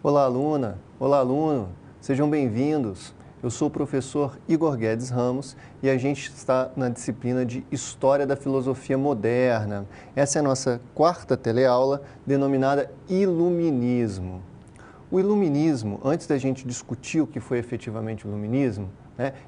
Olá, aluna! Olá, aluno! Sejam bem-vindos! Eu sou o professor Igor Guedes Ramos e a gente está na disciplina de História da Filosofia Moderna. Essa é a nossa quarta teleaula, denominada Iluminismo. O Iluminismo, antes da gente discutir o que foi efetivamente o Iluminismo,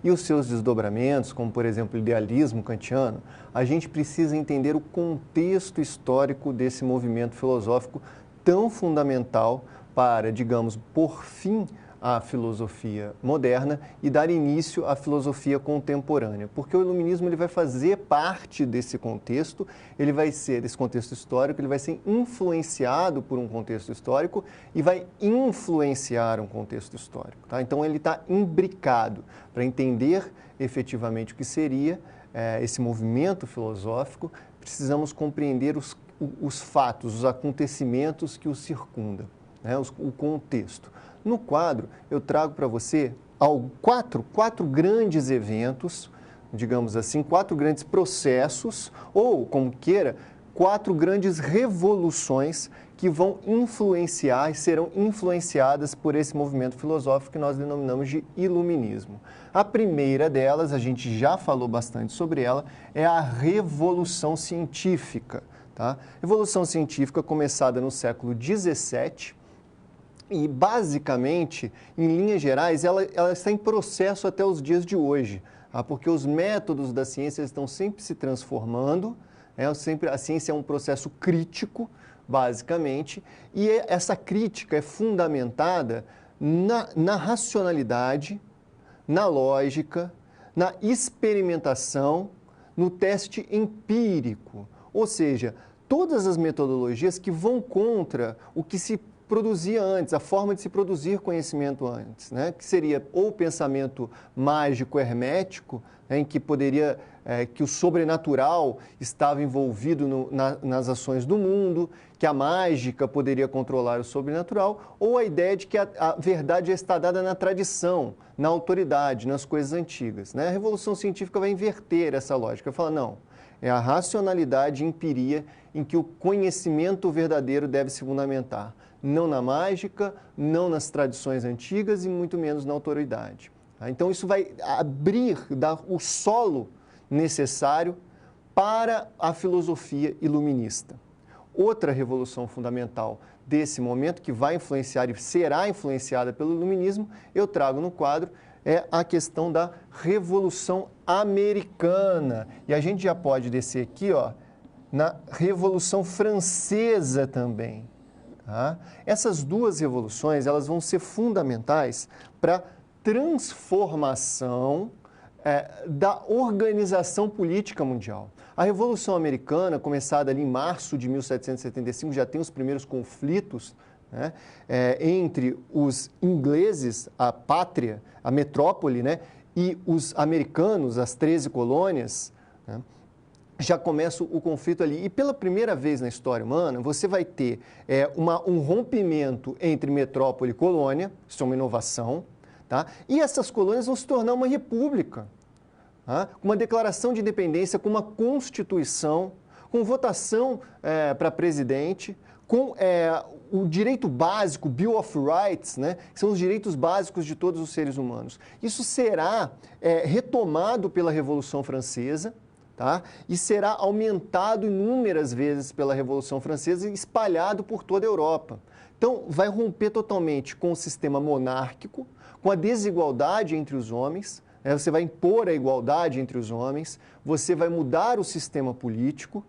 e os seus desdobramentos, como, por exemplo, o idealismo kantiano, a gente precisa entender o contexto histórico desse movimento filosófico tão fundamental para, digamos, pôr fim à filosofia moderna e dar início à filosofia contemporânea. Porque o iluminismo ele vai fazer parte desse contexto, ele vai ser, desse contexto histórico, ele vai ser influenciado por um contexto histórico e vai influenciar um contexto histórico. Tá? Então ele está imbricado para entender efetivamente o que seria esse movimento filosófico, precisamos compreender os fatos, os acontecimentos que o circundam. O contexto. No quadro, eu trago para você quatro grandes eventos, digamos assim, quatro grandes processos, ou, como queira, quatro grandes revoluções que vão influenciar e serão influenciadas por esse movimento filosófico que nós denominamos de iluminismo. A primeira delas, a gente já falou bastante sobre ela, é a Revolução Científica. Tá? Revolução Científica começada no século XVII, e, basicamente, em linhas gerais, ela está em processo até os dias de hoje, porque os métodos da ciência estão sempre se transformando, a ciência é um processo crítico, basicamente, e essa crítica é fundamentada na racionalidade, na lógica, na experimentação, no teste empírico, ou seja, todas as metodologias que vão contra o que se produzia antes, a forma de se produzir conhecimento antes, que seria ou o pensamento mágico hermético, em que poderia, que o sobrenatural estava envolvido nas ações do mundo, que a mágica poderia controlar o sobrenatural, ou a ideia de que a verdade já está dada na tradição, na autoridade, nas coisas antigas. A Revolução Científica vai inverter essa lógica, vai falar, não, é a racionalidade e empiria em que o conhecimento verdadeiro deve se fundamentar. Não na mágica, não nas tradições antigas e muito menos na autoridade. Então isso vai dar o solo necessário para a filosofia iluminista. Outra revolução fundamental desse momento, que vai influenciar e será influenciada pelo iluminismo, eu trago no quadro, é a questão da Revolução Americana. E a gente já pode descer aqui, na Revolução Francesa também. Tá? Essas duas revoluções elas vão ser fundamentais para a transformação da organização política mundial. A Revolução Americana, começada ali em março de 1775, já tem os primeiros conflitos entre os ingleses, a pátria, a metrópole, e os americanos, as 13 colônias, já começa o conflito ali. E pela primeira vez na história humana, você vai ter um rompimento entre metrópole e colônia, isso é uma inovação, tá? E essas colônias vão se tornar uma república, tá? Com uma declaração de independência, com uma constituição, com votação para presidente, com o direito básico, Bill of Rights, que são os direitos básicos de todos os seres humanos. Isso será retomado pela Revolução Francesa, tá? E será aumentado inúmeras vezes pela Revolução Francesa e espalhado por toda a Europa. Então, vai romper totalmente com o sistema monárquico, com a desigualdade entre os homens, você vai impor a igualdade entre os homens, você vai mudar o sistema político.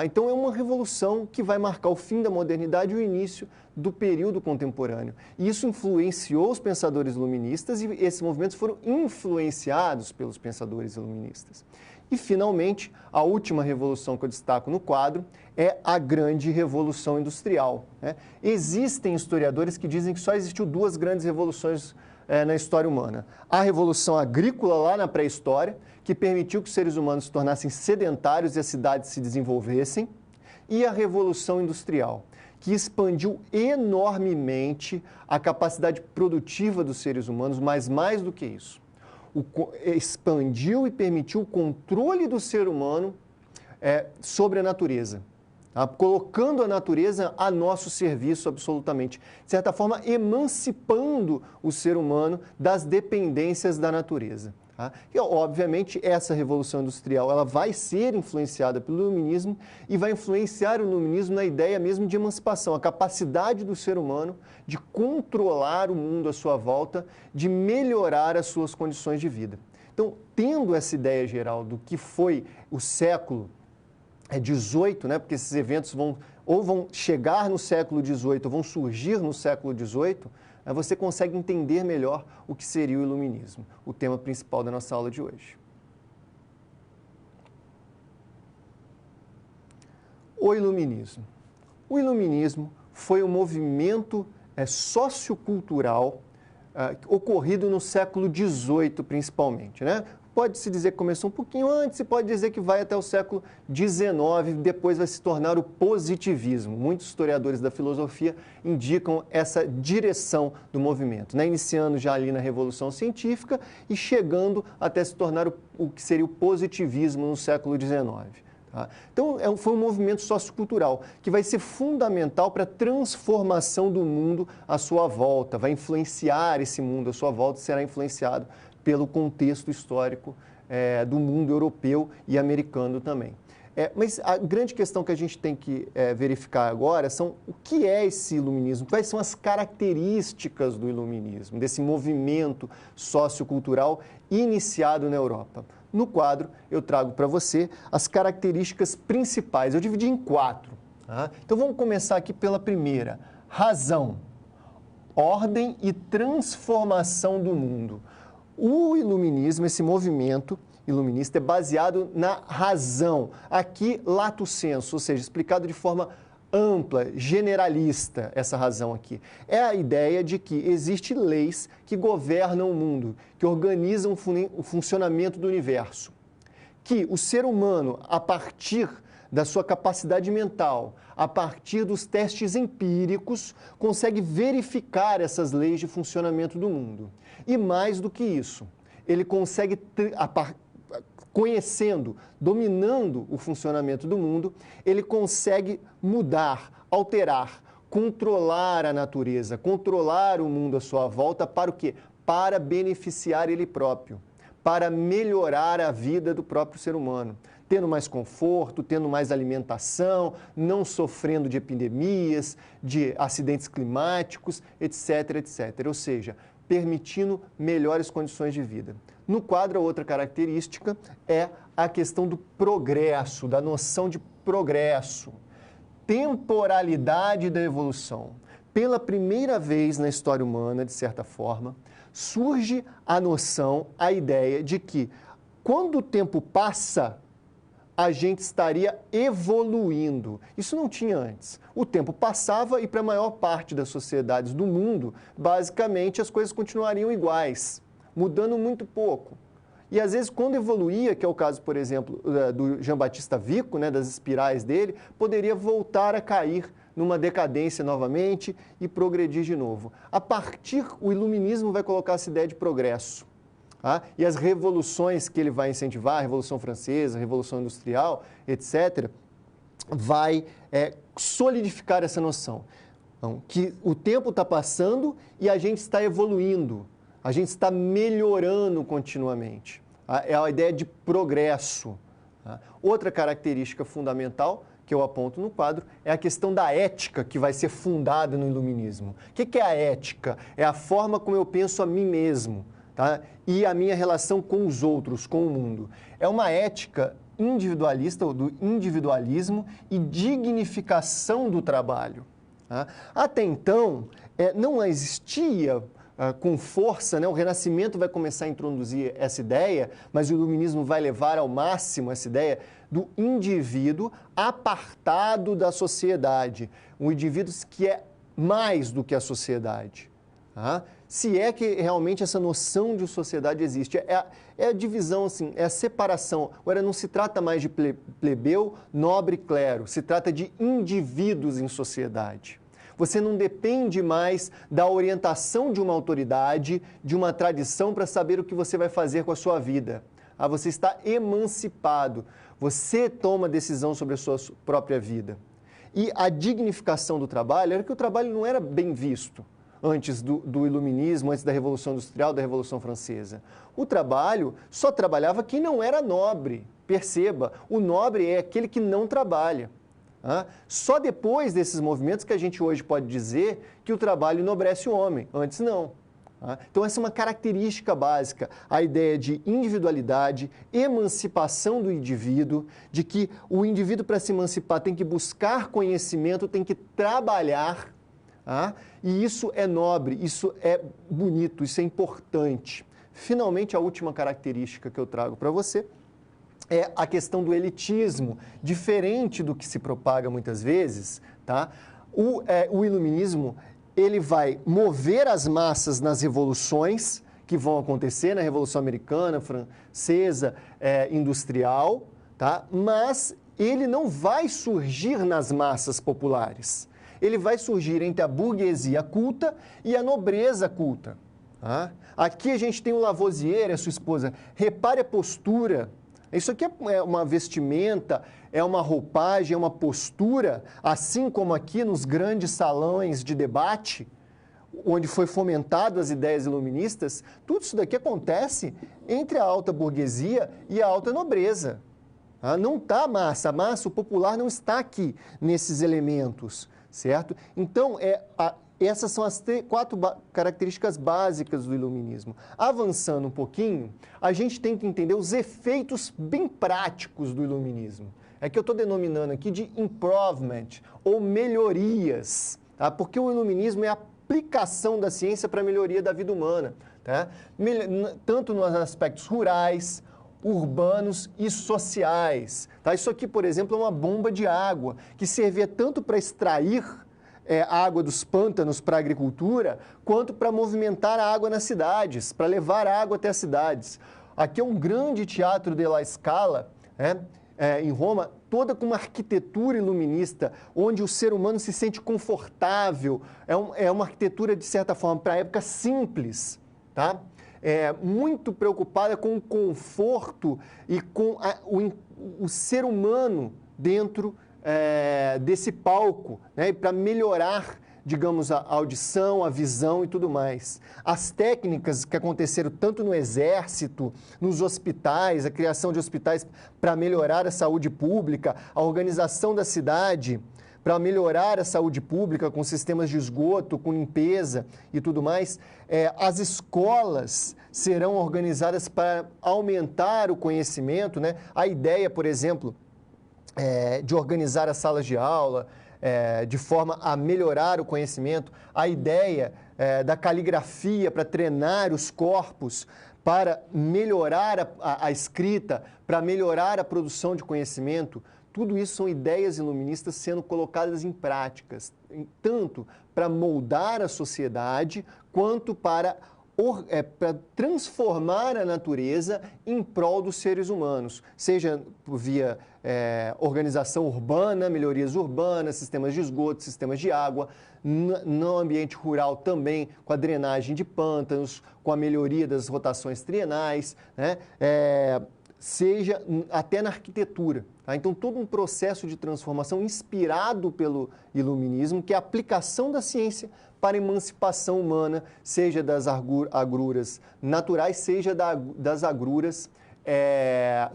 Então, é uma revolução que vai marcar o fim da modernidade e o início do período contemporâneo. E isso influenciou os pensadores iluministas e esses movimentos foram influenciados pelos pensadores iluministas. E, finalmente, a última revolução que eu destaco no quadro é a Grande Revolução Industrial. Existem historiadores que dizem que só existiu duas grandes revoluções na história humana. A Revolução Agrícola, lá na pré-história, que permitiu que os seres humanos se tornassem sedentários e as cidades se desenvolvessem, e a Revolução Industrial, que expandiu enormemente a capacidade produtiva dos seres humanos, mas mais do que isso, expandiu e permitiu o controle do ser humano sobre a natureza. tá? Colocando a natureza a nosso serviço absolutamente. De certa forma, emancipando o ser humano das dependências da natureza. Tá? E, obviamente, essa revolução industrial ela vai ser influenciada pelo iluminismo e vai influenciar o iluminismo na ideia mesmo de emancipação, a capacidade do ser humano de controlar o mundo à sua volta, de melhorar as suas condições de vida. Então, tendo essa ideia geral do que foi o século XVIII, né, porque esses eventos vão chegar no século XVIII, ou vão surgir no século XVIII, você consegue entender melhor o que seria o iluminismo, o tema principal da nossa aula de hoje. O iluminismo. O iluminismo foi um movimento sociocultural ocorrido no século XVIII, principalmente, né? Pode-se dizer que começou um pouquinho antes e pode dizer que vai até o século XIX, depois vai se tornar o positivismo. Muitos historiadores da filosofia indicam essa direção do movimento, né? Iniciando já ali na Revolução Científica e chegando até se tornar o que seria o positivismo no século XIX. Tá? Então, foi um movimento sociocultural que vai ser fundamental para a transformação do mundo à sua volta, vai influenciar esse mundo à sua volta, será influenciado pelo contexto histórico do mundo europeu e americano também. Mas a grande questão que a gente tem que verificar agora são o que é esse iluminismo, quais são as características do iluminismo, desse movimento sociocultural iniciado na Europa. No quadro, eu trago para você as características principais. Eu dividi em 4. Tá? Então, vamos começar aqui pela primeira. Razão, ordem e transformação do mundo. O iluminismo, esse movimento iluminista, é baseado na razão. Aqui, lato sensu, ou seja, explicado de forma ampla, generalista, essa razão aqui. É a ideia de que existem leis que governam o mundo, que organizam o funcionamento do universo. Que o ser humano, a partir da sua capacidade mental, a partir dos testes empíricos, consegue verificar essas leis de funcionamento do mundo. E mais do que isso, ele consegue, conhecendo, dominando o funcionamento do mundo, ele consegue mudar, alterar, controlar a natureza, controlar o mundo à sua volta para o quê? Para beneficiar ele próprio, para melhorar a vida do próprio ser humano, tendo mais conforto, tendo mais alimentação, não sofrendo de epidemias, de acidentes climáticos, etc, etc. Ou seja, permitindo melhores condições de vida. No quadro, a outra característica é a questão do progresso, da noção de progresso, temporalidade da evolução. Pela primeira vez na história humana, de certa forma, surge a noção, a ideia de que quando o tempo passa, a gente estaria evoluindo. Isso não tinha antes. O tempo passava e para a maior parte das sociedades do mundo, basicamente as coisas continuariam iguais, mudando muito pouco. E às vezes quando evoluía, que é o caso, por exemplo, do Jean-Baptiste Vico, né, das espirais dele, poderia voltar a cair numa decadência novamente e progredir de novo. O iluminismo vai colocar essa ideia de progresso. E as revoluções que ele vai incentivar, a Revolução Francesa, a Revolução Industrial, etc., vai solidificar essa noção. Então, que o tempo está passando e a gente está evoluindo, a gente está melhorando continuamente. É a ideia de progresso. Outra característica fundamental que eu aponto no quadro é a questão da ética que vai ser fundada no iluminismo. O que é a ética? É a forma como eu penso a mim mesmo. Tá? E a minha relação com os outros, com o mundo. É uma ética individualista, ou do individualismo e dignificação do trabalho. Tá? Até então, não existia com força, né? O Renascimento vai começar a introduzir essa ideia, mas o Iluminismo vai levar ao máximo essa ideia do indivíduo apartado da sociedade, um indivíduo que é mais do que a sociedade. Tá? Se é que realmente essa noção de sociedade existe. É a divisão, assim, é a separação. Agora, não se trata mais de plebeu, nobre e clero, se trata de indivíduos em sociedade. Você não depende mais da orientação de uma autoridade, de uma tradição para saber o que você vai fazer com a sua vida. Você está emancipado, você toma decisão sobre a sua própria vida. e a dignificação do trabalho era que o trabalho não era bem visto antes do Iluminismo, antes da Revolução Industrial, da Revolução Francesa. O trabalho só trabalhava quem não era nobre. Perceba, o nobre é aquele que não trabalha. Só depois desses movimentos que a gente hoje pode dizer que o trabalho enobrece o homem, antes não. Então essa é uma característica básica, a ideia de individualidade, emancipação do indivíduo, de que o indivíduo para se emancipar tem que buscar conhecimento, tem que trabalhar, e isso é nobre, isso é bonito, isso é importante. Finalmente, a última característica que eu trago para você é a questão do elitismo, diferente do que se propaga muitas vezes, tá? O iluminismo, ele vai mover as massas nas revoluções que vão acontecer, na Revolução Americana, Francesa, Industrial, tá? Mas ele não vai surgir nas massas populares. Ele vai surgir entre a burguesia culta e a nobreza culta. Aqui a gente tem o Lavoisier, a sua esposa. Repare a postura. Isso aqui é uma vestimenta, é uma roupagem, é uma postura, assim como aqui nos grandes salões de debate, onde foi fomentado as ideias iluministas, tudo isso daqui acontece entre a alta burguesia e a alta nobreza. Não está a massa, o popular não está aqui nesses elementos, certo? Então, essas são as 4 características básicas do iluminismo. Avançando um pouquinho, a gente tem que entender os efeitos bem práticos do iluminismo. É que eu estou denominando aqui de improvement, ou melhorias, tá? Porque o iluminismo é a aplicação da ciência para a melhoria da vida humana, tá? Tanto nos aspectos rurais, urbanos e sociais. Tá? Isso aqui, por exemplo, é uma bomba de água, que servia tanto para extrair a água dos pântanos para a agricultura, quanto para movimentar a água nas cidades, para levar a água até as cidades. Aqui é um grande teatro de La Scala, em Roma, toda com uma arquitetura iluminista, onde o ser humano se sente confortável. É uma arquitetura, de certa forma, para a época simples, tá? Muito preocupada com o conforto e com o ser humano dentro desse palco, né, para melhorar, digamos, a audição, a visão e tudo mais. As técnicas que aconteceram tanto no exército, nos hospitais, a criação de hospitais para melhorar a saúde pública, a organização da cidade para melhorar a saúde pública com sistemas de esgoto, com limpeza e tudo mais. As escolas serão organizadas para aumentar o conhecimento, né? A ideia, por exemplo, de organizar as salas de aula, de forma a melhorar o conhecimento, a ideia da caligrafia para treinar os corpos, para melhorar a escrita, para melhorar a produção de conhecimento, tudo isso são ideias iluministas sendo colocadas em práticas, tanto para moldar a sociedade, quanto para transformar a natureza em prol dos seres humanos, seja via organização urbana, melhorias urbanas, sistemas de esgoto, sistemas de água, no ambiente rural também, com a drenagem de pântanos, com a melhoria das rotações trienais, né? Seja até na arquitetura. Tá? Então, todo um processo de transformação inspirado pelo iluminismo, que é a aplicação da ciência para a emancipação humana, seja das agruras naturais, seja das agruras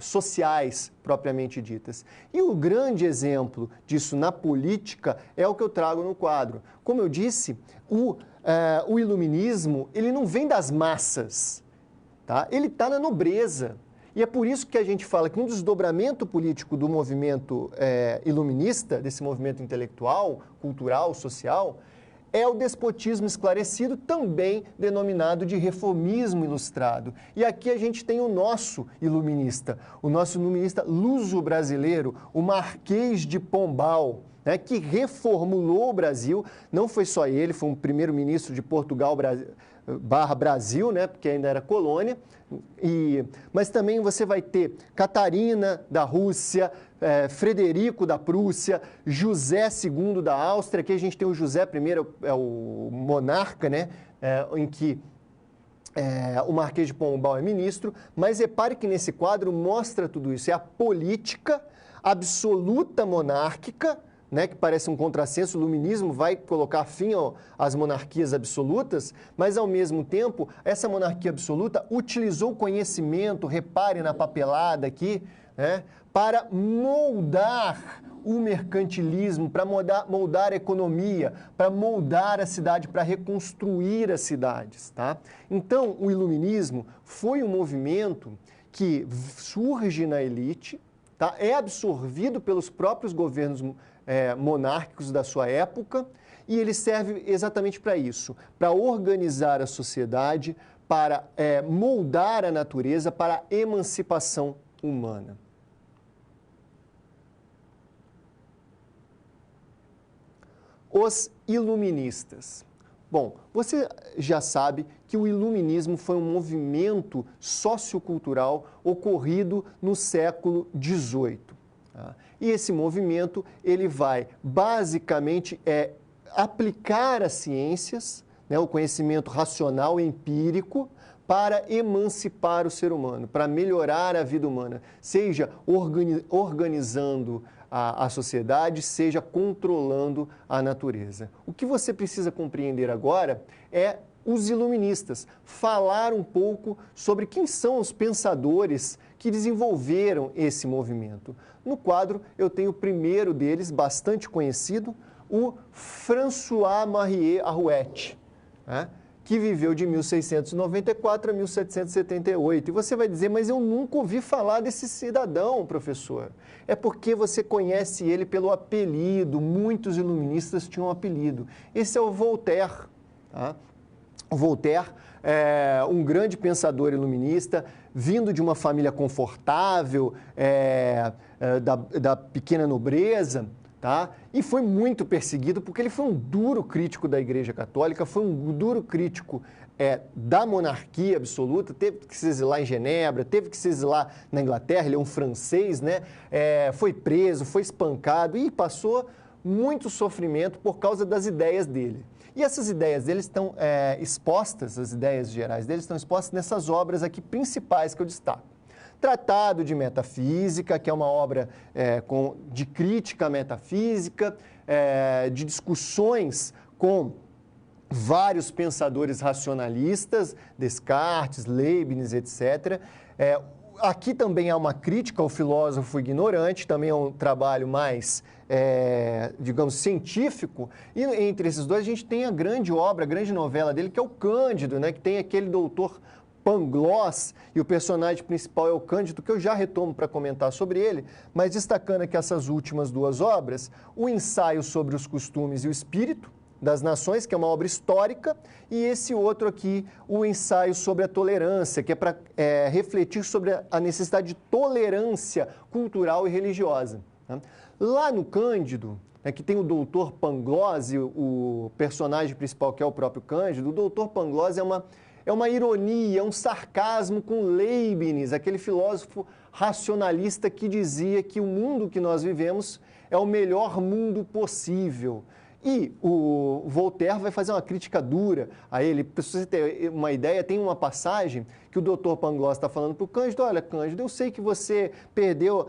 sociais, propriamente ditas. E o grande exemplo disso na política é o que eu trago no quadro. Como eu disse, o iluminismo, ele não vem das massas, tá? Ele está na nobreza. E é por isso que a gente fala que um desdobramento político do movimento iluminista, desse movimento intelectual, cultural, social, é o despotismo esclarecido, também denominado de reformismo ilustrado. E aqui a gente tem o nosso iluminista luso-brasileiro, o Marquês de Pombal, né, que reformulou o Brasil. Não foi só ele, foi um primeiro-ministro de Portugal Brasil, né, porque ainda era colônia, mas também você vai ter Catarina da Rússia, Frederico da Prússia, José II da Áustria. Aqui a gente tem o José I, é o monarca, né, em que o Marquês de Pombal é ministro, mas repare que nesse quadro mostra tudo isso, é a política absoluta monárquica, né, que parece um contrassenso, o iluminismo vai colocar fim às monarquias absolutas, mas, ao mesmo tempo, essa monarquia absoluta utilizou o conhecimento, repare na papelada aqui, né, para moldar o mercantilismo, para moldar a economia, para moldar a cidade, para reconstruir as cidades. Tá? Então, o iluminismo foi um movimento que surge na elite, tá? É absorvido pelos próprios governos monárquicos da sua época, e ele serve exatamente para isso, para organizar a sociedade, para moldar a natureza, para a emancipação humana. Os iluministas. Bom, você já sabe que o iluminismo foi um movimento sociocultural ocorrido no século XVIII. Tá? E esse movimento ele vai basicamente aplicar as ciências, né, o conhecimento racional empírico, para emancipar o ser humano, para melhorar a vida humana, seja organizando a sociedade, seja controlando a natureza. O que você precisa compreender agora é os iluministas, falar um pouco sobre quem são os pensadores que desenvolveram esse movimento. No quadro, eu tenho o primeiro deles, bastante conhecido, o François-Marie Arouet, né? Que viveu de 1694 a 1778. E você vai dizer, mas eu nunca ouvi falar desse cidadão, professor. É porque você conhece ele pelo apelido, muitos iluministas tinham um apelido. Esse é o Voltaire. Tá? O Voltaire é um grande pensador iluminista, vindo de uma família confortável, da pequena nobreza, tá? E foi muito perseguido porque ele foi um duro crítico da Igreja Católica, foi um duro crítico da monarquia absoluta, teve que se exilar em Genebra, teve que se exilar na Inglaterra, ele é um francês, né? Foi preso, foi espancado e passou muito sofrimento por causa das ideias dele. E essas ideias dele estão expostas, as ideias gerais dele estão expostas nessas obras aqui principais que eu destaco. Tratado de Metafísica, que é uma obra de crítica metafísica, de discussões com vários pensadores racionalistas, Descartes, Leibniz, etc. Aqui também há uma crítica ao filósofo ignorante, também é um trabalho mais, digamos, científico. E entre esses dois a gente tem a grande obra, a grande novela dele, que é o Cândido, né, que tem aquele doutor Pangloss, e o personagem principal é o Cândido, que eu já retomo para comentar sobre ele, mas destacando aqui essas últimas duas obras, o Ensaio sobre os Costumes e o Espírito das Nações, que é uma obra histórica, e esse outro aqui, o Ensaio sobre a Tolerância, que é para refletir sobre a necessidade de tolerância cultural e religiosa. Né? Lá no Cândido, que tem o doutor Pangloss, e o personagem principal, que é o próprio Cândido, o doutor Pangloss é uma ironia, um sarcasmo com Leibniz, aquele filósofo racionalista que dizia que o mundo que nós vivemos é o melhor mundo possível. E o Voltaire vai fazer uma crítica dura a ele. Para você ter uma ideia, tem uma passagem que o doutor Pangloss está falando para o Cândido: olha, Cândido, eu sei que você perdeu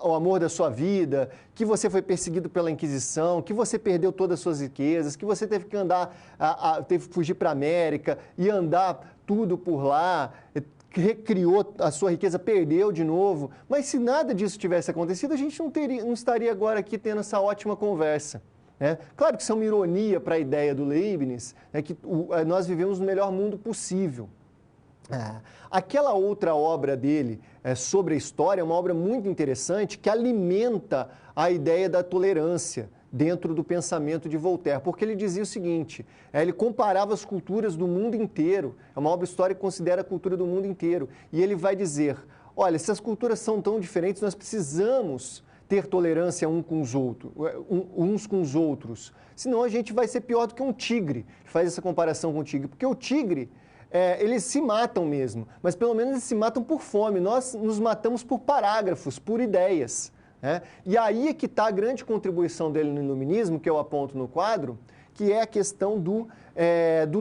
o amor da sua vida, que você foi perseguido pela Inquisição, que você perdeu todas as suas riquezas, que você teve que teve que fugir para a América e andar tudo por lá, recriou a sua riqueza, perdeu de novo. Mas se nada disso tivesse acontecido, a gente não estaria agora aqui tendo essa ótima conversa. Claro que isso é uma ironia para a ideia do Leibniz, que nós vivemos no melhor mundo possível. Aquela outra obra dele sobre a história é uma obra muito interessante que alimenta a ideia da tolerância dentro do pensamento de Voltaire, porque ele dizia o seguinte, ele comparava as culturas do mundo inteiro, é uma obra histórica que considera a cultura do mundo inteiro, e ele vai dizer, olha, se as culturas são tão diferentes, nós precisamos ter tolerância uns com os outros. Senão a gente vai ser pior do que um tigre. Faz essa comparação com o tigre. Porque o tigre, eles se matam mesmo, mas pelo menos eles se matam por fome. Nós nos matamos por parágrafos, por ideias. E aí é que está a grande contribuição dele no iluminismo, que eu aponto no quadro, que é a questão do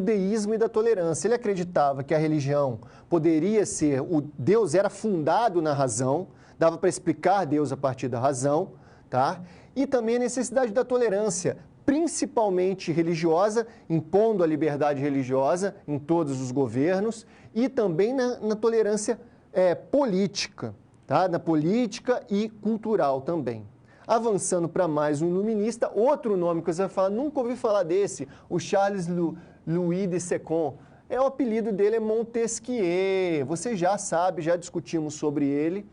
deísmo e da tolerância. Ele acreditava que a religião poderia Deus era fundado na razão, dava para explicar Deus a partir da razão, tá? E também a necessidade da tolerância, principalmente religiosa, impondo a liberdade religiosa em todos os governos, e também na tolerância política, tá? Na política e cultural também. Avançando para mais um iluminista, outro nome que você vai falar, nunca ouvi falar desse, o Charles Louis de Second. O apelido dele é Montesquieu, você já sabe, já discutimos sobre ele,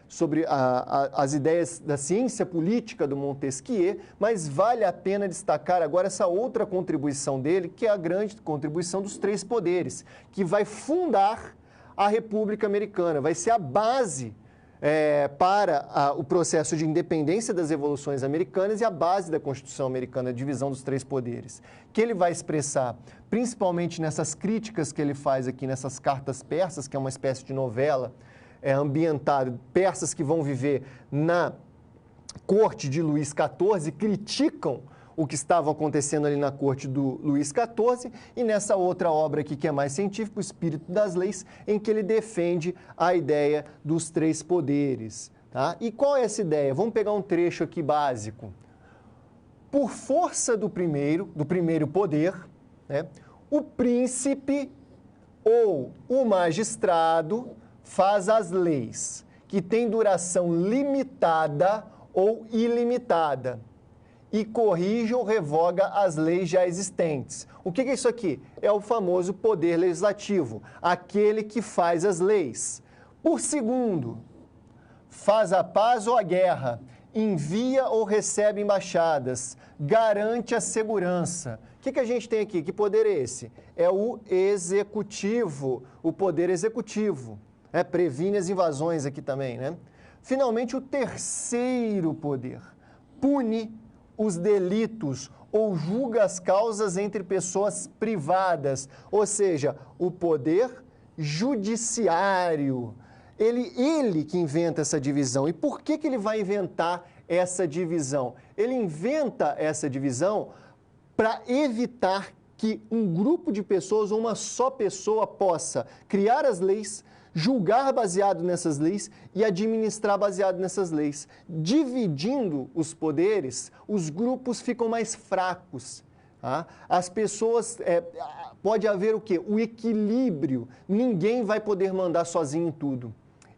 sobre as ideias da ciência política do Montesquieu, mas vale a pena destacar agora essa outra contribuição dele, que é a grande contribuição dos três poderes, que vai fundar a República Americana, vai ser a base para o processo de independência das revoluções americanas e a base da Constituição americana, a divisão dos três poderes, que ele vai expressar principalmente nessas críticas que ele faz aqui nessas cartas persas, que é uma espécie de novela ambientada, persas que vão viver na corte de Luís XIV, criticam o que estava acontecendo ali na corte do Luís XIV, e nessa outra obra aqui que é mais científica, O Espírito das Leis, em que ele defende a ideia dos três poderes. Tá? E qual é essa ideia? Vamos pegar um trecho aqui básico. Por força do primeiro poder, né, o príncipe ou o magistrado faz as leis, que têm duração limitada ou ilimitada, e corrige ou revoga as leis já existentes. O que é isso aqui? É o famoso poder legislativo, aquele que faz as leis. Por segundo, faz a paz ou a guerra, envia ou recebe embaixadas, garante a segurança. O que a gente tem aqui? Que poder é esse? É o executivo, o poder executivo. Previne as invasões aqui também, né? Finalmente, o terceiro poder pune os delitos ou julga as causas entre pessoas privadas, ou seja, o poder judiciário. Ele que inventa essa divisão. E por que ele vai inventar essa divisão? Ele inventa essa divisão para evitar que um grupo de pessoas ou uma só pessoa possa criar as leis, julgar baseado nessas leis e administrar baseado nessas leis. Dividindo os poderes, os grupos ficam mais fracos. Tá? As pessoas, pode haver o quê? O equilíbrio. Ninguém vai poder mandar sozinho em tudo.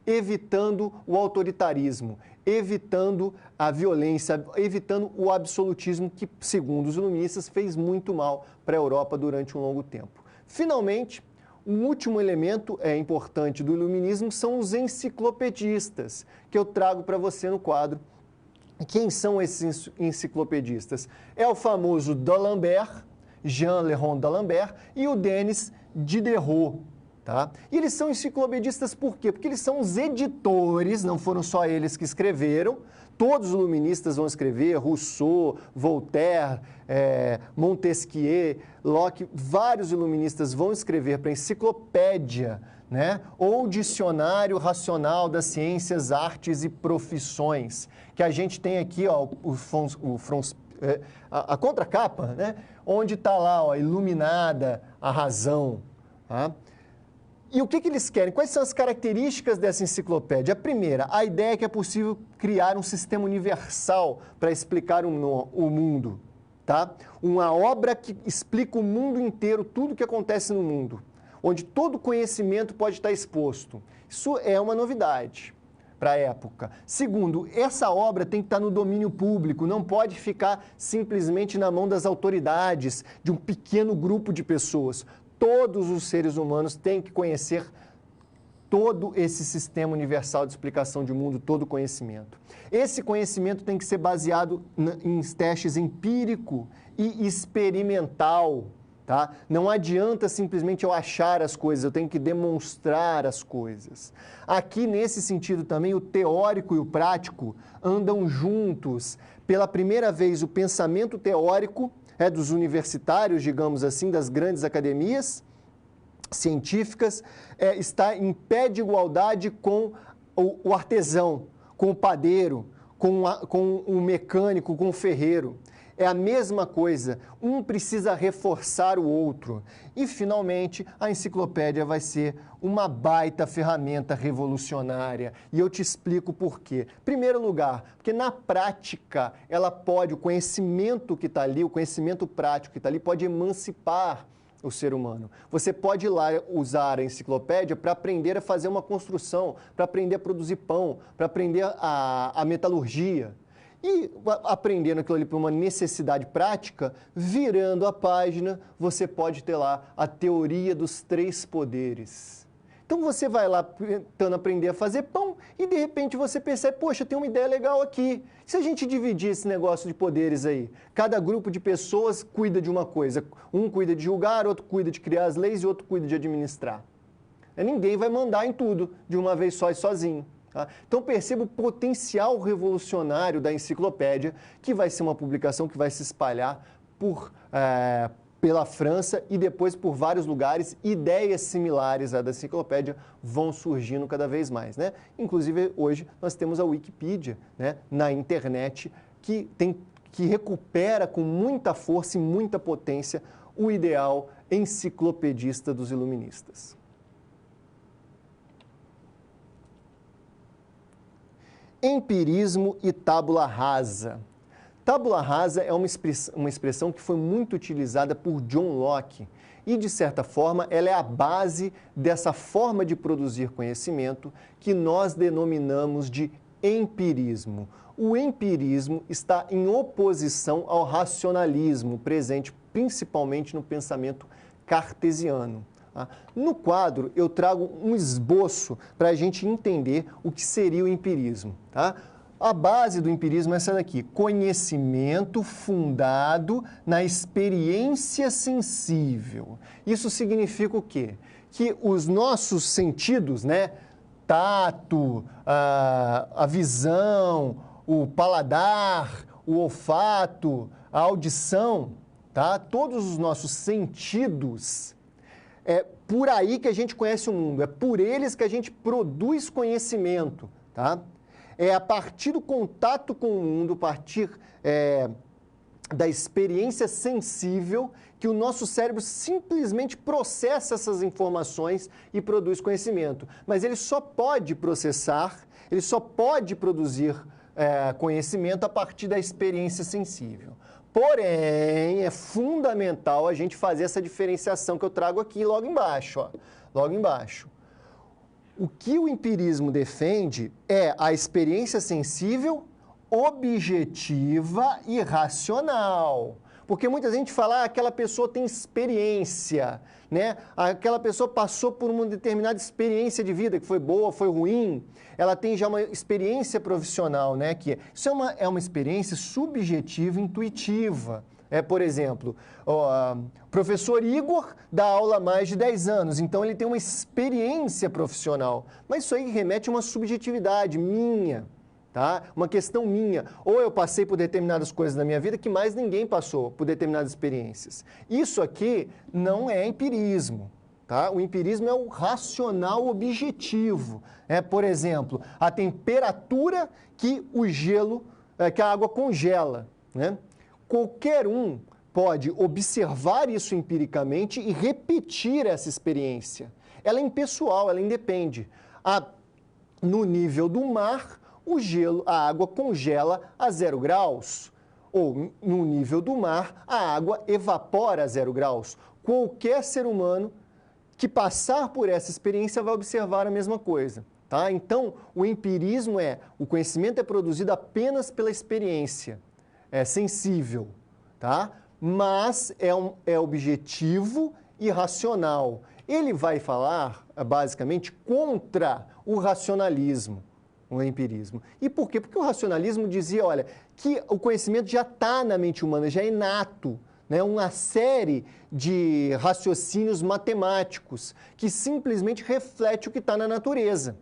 Evitando o autoritarismo, evitando a violência, evitando o absolutismo que, segundo os iluministas, fez muito mal para a Europa durante um longo tempo. Finalmente, um último elemento importante do iluminismo são os enciclopedistas, que eu trago para você no quadro. Quem são esses enciclopedistas? É o famoso D'Alembert, Jean Léon d'Alembert, e o Denis Diderot. Tá? E eles são enciclopedistas por quê? Porque eles são os editores, não foram só eles que escreveram, todos os iluministas vão escrever, Rousseau, Voltaire, Montesquieu, Locke, vários iluministas vão escrever para enciclopédia, né? Ou dicionário racional das ciências, artes e profissões, que a gente tem aqui, ó, a contracapa, né? Onde está lá, ó, iluminada a razão, tá? E o que eles querem? Quais são as características dessa enciclopédia? A primeira, a ideia é que é possível criar um sistema universal para explicar o mundo. Tá? Uma obra que explica o mundo inteiro, tudo o que acontece no mundo, onde todo conhecimento pode estar exposto. Isso é uma novidade para a época. Segundo, essa obra tem que estar no domínio público, não pode ficar simplesmente na mão das autoridades, de um pequeno grupo de pessoas. Todos os seres humanos têm que conhecer todo esse sistema universal de explicação de mundo, todo o conhecimento. Esse conhecimento tem que ser baseado em testes empírico e experimental. Tá? Não adianta simplesmente eu achar as coisas, eu tenho que demonstrar as coisas. Aqui, nesse sentido também, o teórico e o prático andam juntos. Pela primeira vez, o pensamento teórico dos universitários, digamos assim, das grandes academias científicas, está em pé de igualdade com o artesão, com o padeiro, com o mecânico, com o ferreiro. é a mesma coisa, um precisa reforçar o outro. E, finalmente, a enciclopédia vai ser uma baita ferramenta revolucionária. E eu te explico por quê. Primeiro lugar, porque na prática, ela pode, o conhecimento que está ali, o conhecimento prático que está ali, pode emancipar o ser humano. Você pode ir lá usar a enciclopédia para aprender a fazer uma construção, para aprender a produzir pão, para aprender a metalurgia. E aprendendo aquilo ali por uma necessidade prática, virando a página, você pode ter lá a teoria dos 3 poderes. Então você vai lá tentando aprender a fazer pão e de repente você percebe, poxa, tem uma ideia legal aqui. Se a gente dividir esse negócio de poderes aí, cada grupo de pessoas cuida de uma coisa. Um cuida de julgar, outro cuida de criar as leis e outro cuida de administrar. Ninguém vai mandar em tudo de uma vez só e sozinho. Então perceba o potencial revolucionário da enciclopédia, que vai ser uma publicação que vai se espalhar pela França e depois por vários lugares. Ideias similares à da enciclopédia vão surgindo cada vez mais. Inclusive, hoje nós temos a Wikipedia na internet que recupera com muita força e muita potência o ideal enciclopedista dos iluministas. Empirismo e tábula rasa. Tábula rasa é uma expressão que foi muito utilizada por John Locke e, de certa forma, ela é a base dessa forma de produzir conhecimento que nós denominamos de empirismo. O empirismo está em oposição ao racionalismo, presente principalmente no pensamento cartesiano. No quadro, eu trago um esboço para a gente entender o que seria o empirismo. A base do empirismo é essa daqui: conhecimento fundado na experiência sensível. Isso significa o quê? Que os nossos sentidos, tato, a visão, o paladar, o olfato, a audição, todos os nossos sentidos, é por aí que a gente conhece o mundo, é por eles que a gente produz conhecimento, É a partir do contato com o mundo, a partir da experiência sensível, que o nosso cérebro simplesmente processa essas informações e produz conhecimento. Mas ele só pode processar, ele só pode produzir conhecimento a partir da experiência sensível. Porém, é fundamental a gente fazer essa diferenciação que eu trago aqui logo embaixo. Logo embaixo. O que o empirismo defende é a experiência sensível, objetiva e racional. Porque muita gente fala, aquela pessoa tem experiência, Aquela pessoa passou por uma determinada experiência de vida, que foi boa, foi ruim, ela tem já uma experiência profissional, Isso é uma experiência subjetiva, intuitiva. Por exemplo, o professor Igor dá aula há mais de 10 anos, então ele tem uma experiência profissional. Mas isso aí remete a uma subjetividade minha, uma questão minha. Ou eu passei por determinadas coisas na minha vida que mais ninguém passou por determinadas experiências. Isso aqui não é empirismo. O empirismo é o racional objetivo. Por exemplo, a temperatura que que a água congela, Qualquer um pode observar isso empiricamente e repetir essa experiência. Ela é impessoal, ela independe. No nível do mar, a água congela a 0 graus. Ou, no nível do mar, a água evapora a 0 graus. Qualquer ser humano que passar por essa experiência vai observar a mesma coisa. Então, o empirismo o conhecimento é produzido apenas pela experiência. É sensível, mas é objetivo e racional. Ele vai falar, basicamente, contra o racionalismo, o empirismo. E por quê? Porque o racionalismo dizia, que o conhecimento já está na mente humana, já é inato, uma série de raciocínios matemáticos que simplesmente reflete o que está na natureza.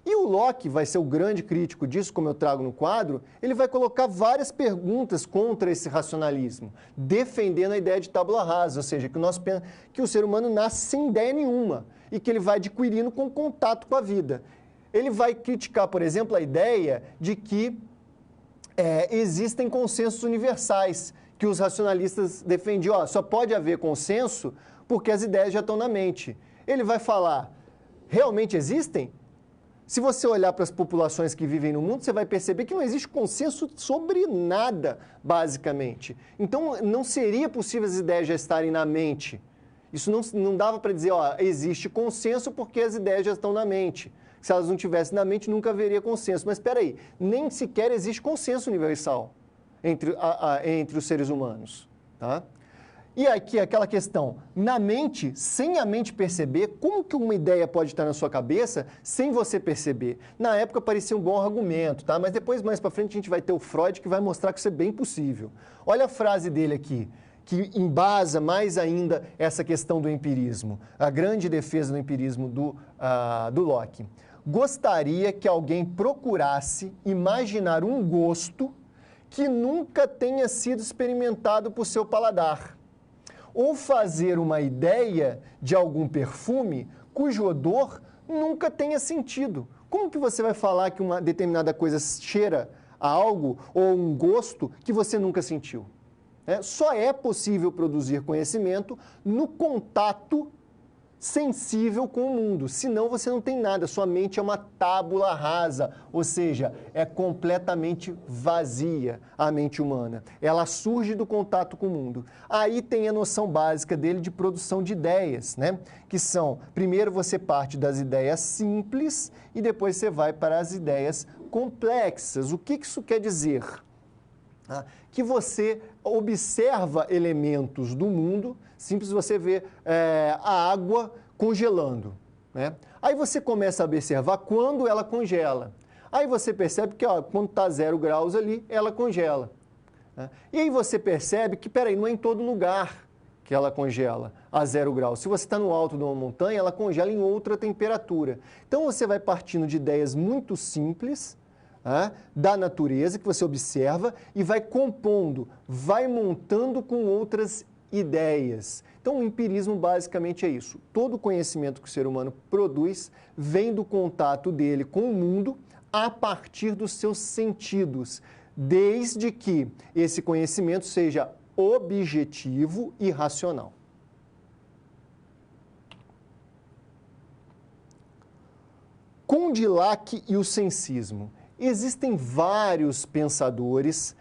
E o Locke vai ser o grande crítico disso, como eu trago no quadro. Ele vai colocar várias perguntas contra esse racionalismo, defendendo a ideia de tábula rasa, ou seja, que o ser humano nasce sem ideia nenhuma e que ele vai adquirindo com contato com a vida. Ele vai criticar, por exemplo, a ideia de que existem consensos universais que os racionalistas defendiam. Só pode haver consenso porque as ideias já estão na mente. Ele vai falar, realmente existem? Se você olhar para as populações que vivem no mundo, você vai perceber que não existe consenso sobre nada, basicamente. Então, não seria possível as ideias já estarem na mente. Isso não dava para dizer, existe consenso porque as ideias já estão na mente. Se elas não estivessem na mente, nunca haveria consenso. Mas espera aí, nem sequer existe consenso universal entre os seres humanos. Tá? E aqui aquela questão, na mente, sem a mente perceber, como que uma ideia pode estar na sua cabeça sem você perceber? Na época parecia um bom argumento, tá? Mas depois, mais para frente, a gente vai ter o Freud que vai mostrar que isso é bem possível. Olha a frase dele aqui, que embasa mais ainda essa questão do empirismo, a grande defesa do empirismo do Locke. Gostaria que alguém procurasse imaginar um gosto que nunca tenha sido experimentado por seu paladar, ou fazer uma ideia de algum perfume cujo odor nunca tenha sentido. Como que você vai falar que uma determinada coisa cheira a algo ou um gosto que você nunca sentiu? Só é possível produzir conhecimento no contato sensível com o mundo, senão você não tem nada, sua mente é uma tábula rasa, ou seja, é completamente vazia a mente humana. Ela surge do contato com o mundo. Aí tem a noção básica dele de produção de ideias, né? Que são, primeiro você parte das ideias simples e depois você vai para as ideias complexas. O que isso quer dizer? Que você observa elementos do mundo, simples você vê a água congelando, né? Aí você começa a observar quando ela congela. Aí você percebe que quando está 0 graus ali, ela congela. Né? E aí você percebe que, peraí, não é em todo lugar que ela congela a 0 graus. Se você está no alto de uma montanha, ela congela em outra temperatura. Então você vai partindo de ideias muito simples, da natureza que você observa e vai compondo, vai montando com outras ideias. Então, o empirismo basicamente é isso. Todo conhecimento que o ser humano produz vem do contato dele com o mundo a partir dos seus sentidos, desde que esse conhecimento seja objetivo e racional. Condillac e o sensismo. Existem vários pensadores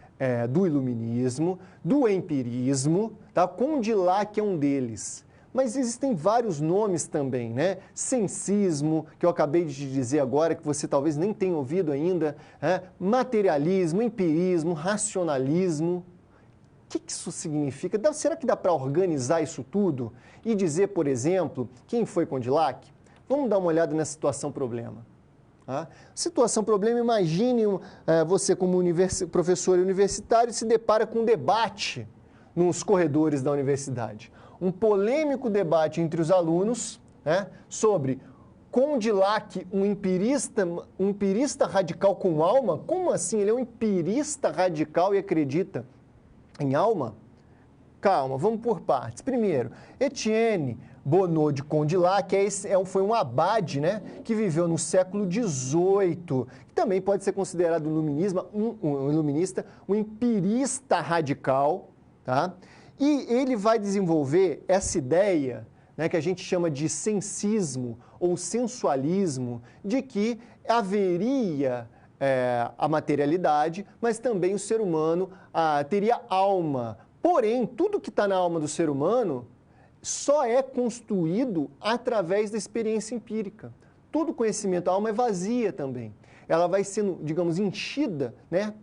do iluminismo, do empirismo, tá? Condillac é um deles. Mas existem vários nomes também, né? Sensismo, que eu acabei de dizer agora, que você talvez nem tenha ouvido ainda, materialismo, empirismo, racionalismo. O que isso significa? Será que dá para organizar isso tudo e dizer, por exemplo, quem foi Condillac? Vamos dar uma olhada nessa situação-problema. Situação-problema, imagine você como professor universitário se depara com um debate nos corredores da universidade. Um polêmico debate entre os alunos sobre Condillac, um empirista radical com alma? Como assim? Ele é um empirista radical e acredita em alma? Calma, vamos por partes. Primeiro, Etienne Bonnot de Condillac foi um abade, né, que viveu no século XVIII, que também pode ser considerado um iluminista, um empirista radical, tá? E ele vai desenvolver essa ideia, né, que a gente chama de sensismo ou sensualismo, de que haveria a materialidade, mas também o ser humano teria alma. Porém, tudo que está na alma do ser humano só é construído através da experiência empírica. Todo conhecimento, a alma é vazia também. Ela vai sendo, digamos, enchida, né,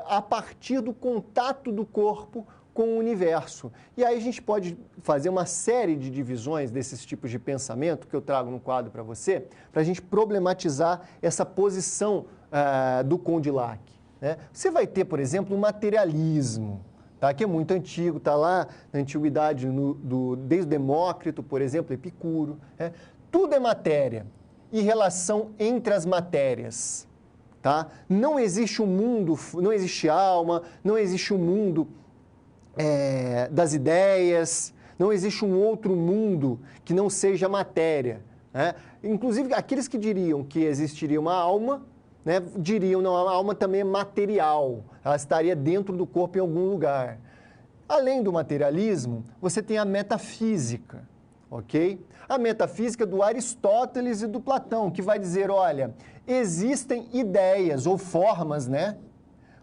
a partir do contato do corpo com o universo. E aí a gente pode fazer uma série de divisões desses tipos de pensamento que eu trago no quadro para você, para a gente problematizar essa posição do Condillac, né? Você vai ter, por exemplo, o materialismo, que é muito antigo, está lá na antiguidade, desde Demócrito, por exemplo, Epicuro. Tudo é matéria e relação entre as matérias. Tá? Não existe um mundo, não existe alma, não existe um mundo das ideias, não existe um outro mundo que não seja matéria. Inclusive, aqueles que diriam que existiria uma alma, né, diriam, não, a alma também é material, ela estaria dentro do corpo em algum lugar. Além do materialismo, você tem a metafísica, ok? A metafísica do Aristóteles e do Platão, que vai dizer, olha, existem ideias ou formas, né,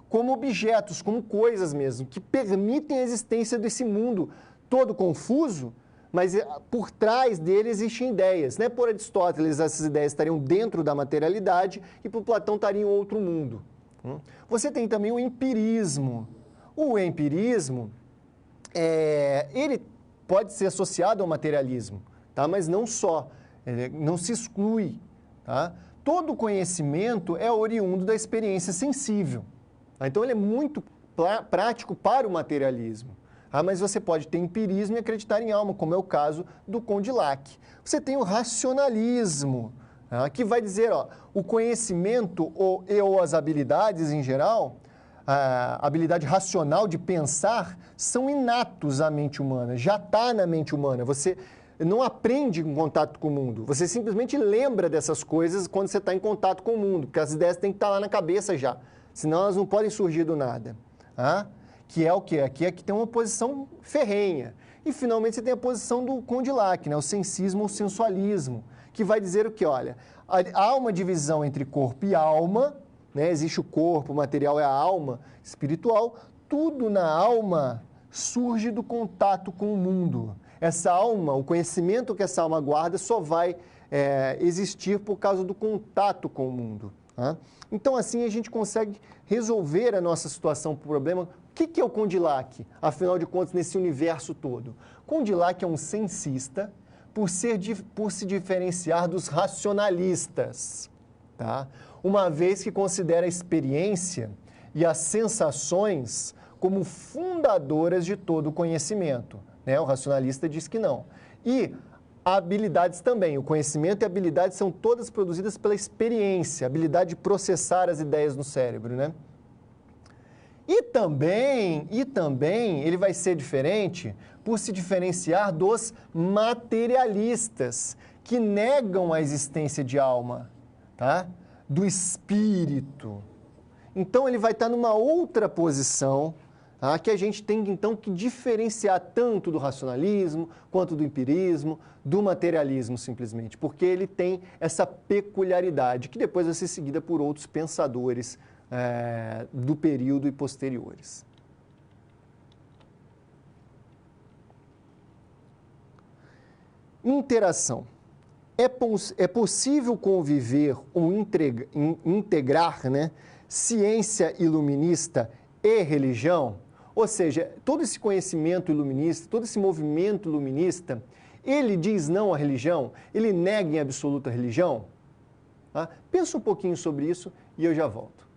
como objetos, como coisas mesmo, que permitem a existência desse mundo todo confuso, mas por trás dele existem ideias, né? Por Aristóteles, essas ideias estariam dentro da materialidade e por Platão estariam em outro mundo. Você tem também o empirismo. O empirismo, ele pode ser associado ao materialismo, tá? Mas não só, não se exclui. Tá? Todo conhecimento é oriundo da experiência sensível. Tá? Então, ele é muito prático para o materialismo. Mas você pode ter empirismo e acreditar em alma, como é o caso do Condillac. Você tem o racionalismo, que vai dizer, ó, o conhecimento ou as habilidades em geral, a habilidade racional de pensar, são inatos à mente humana, já está na mente humana. Você não aprende em contato com o mundo, você simplesmente lembra dessas coisas quando você está em contato com o mundo, porque as ideias têm que estar lá na cabeça já, senão elas não podem surgir do nada. Que é o quê? Aqui é que tem uma posição ferrenha. E, finalmente, você tem a posição do Condillac, né? O sensismo ou sensualismo, que vai dizer o quê? Olha, há uma divisão entre corpo e alma, né? Existe o corpo, o material é a alma espiritual, tudo na alma surge do contato com o mundo. Essa alma, o conhecimento que essa alma guarda só vai existir por causa do contato com o mundo. Então, assim, a gente consegue resolver a nossa situação, o problema. O que é o Condillac, afinal de contas, nesse universo todo? Condillac é um sensista por se diferenciar dos racionalistas, tá? Uma vez que considera a experiência e as sensações como fundadoras de todo o conhecimento. Né? O racionalista diz que não. E habilidades também. O conhecimento e a habilidade são todas produzidas pela experiência, a habilidade de processar as ideias no cérebro, né? E também ele vai ser diferente por se diferenciar dos materialistas, que negam a existência de alma, tá? Do espírito. Então, ele vai estar numa outra posição, que a gente tem, então, que diferenciar tanto do racionalismo, quanto do empirismo, do materialismo, simplesmente, porque ele tem essa peculiaridade, que depois vai ser seguida por outros pensadores do período e posteriores. Interação. É possível conviver ou integrar, né, ciência iluminista e religião? Ou seja, todo esse conhecimento iluminista, todo esse movimento iluminista, ele diz não à religião? Ele nega em absoluta a religião? Pensa um pouquinho sobre isso e eu já volto.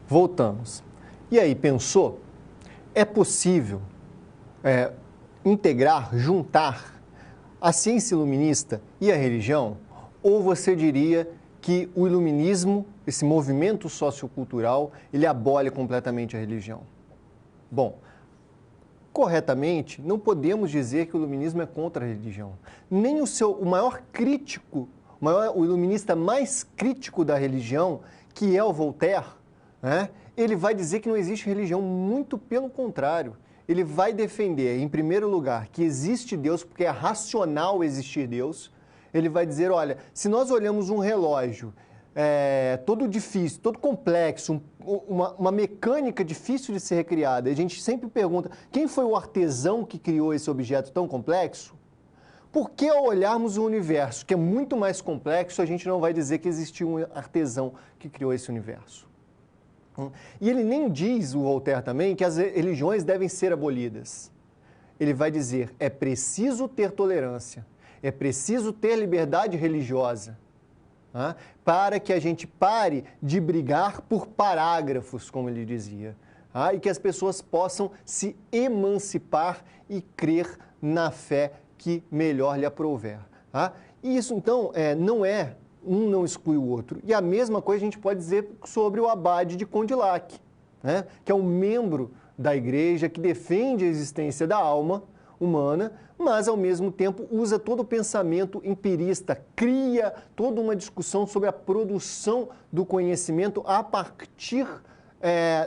Voltamos. E aí, pensou? É possível integrar, juntar a ciência iluminista e a religião? Ou você diria que o iluminismo, esse movimento sociocultural, ele abole completamente a religião? Bom, corretamente, não podemos dizer que o iluminismo é contra a religião. Nem o maior crítico, o iluminista mais crítico da religião, que é o Voltaire, né, ele vai dizer que não existe religião, muito pelo contrário. Ele vai defender, em primeiro lugar, que existe Deus, porque é racional existir Deus. Ele vai dizer, olha, se nós olhamos um relógio todo difícil, todo complexo, uma mecânica difícil de ser recriada, a gente sempre pergunta, quem foi o artesão que criou esse objeto tão complexo? Por que ao olharmos o universo, que é muito mais complexo, a gente não vai dizer que existiu um artesão que criou esse universo? E ele nem diz, o Voltaire também, que as religiões devem ser abolidas. Ele vai dizer, é preciso ter tolerância, é preciso ter liberdade religiosa, para que a gente pare de brigar por parágrafos, como ele dizia, e que as pessoas possam se emancipar e crer na fé que melhor lhe aprouver. E isso, então, um não exclui o outro. E a mesma coisa a gente pode dizer sobre o Abade de Condillac, né? Que é um membro da igreja que defende a existência da alma humana, mas ao mesmo tempo usa todo o pensamento empirista, cria toda uma discussão sobre a produção do conhecimento a partir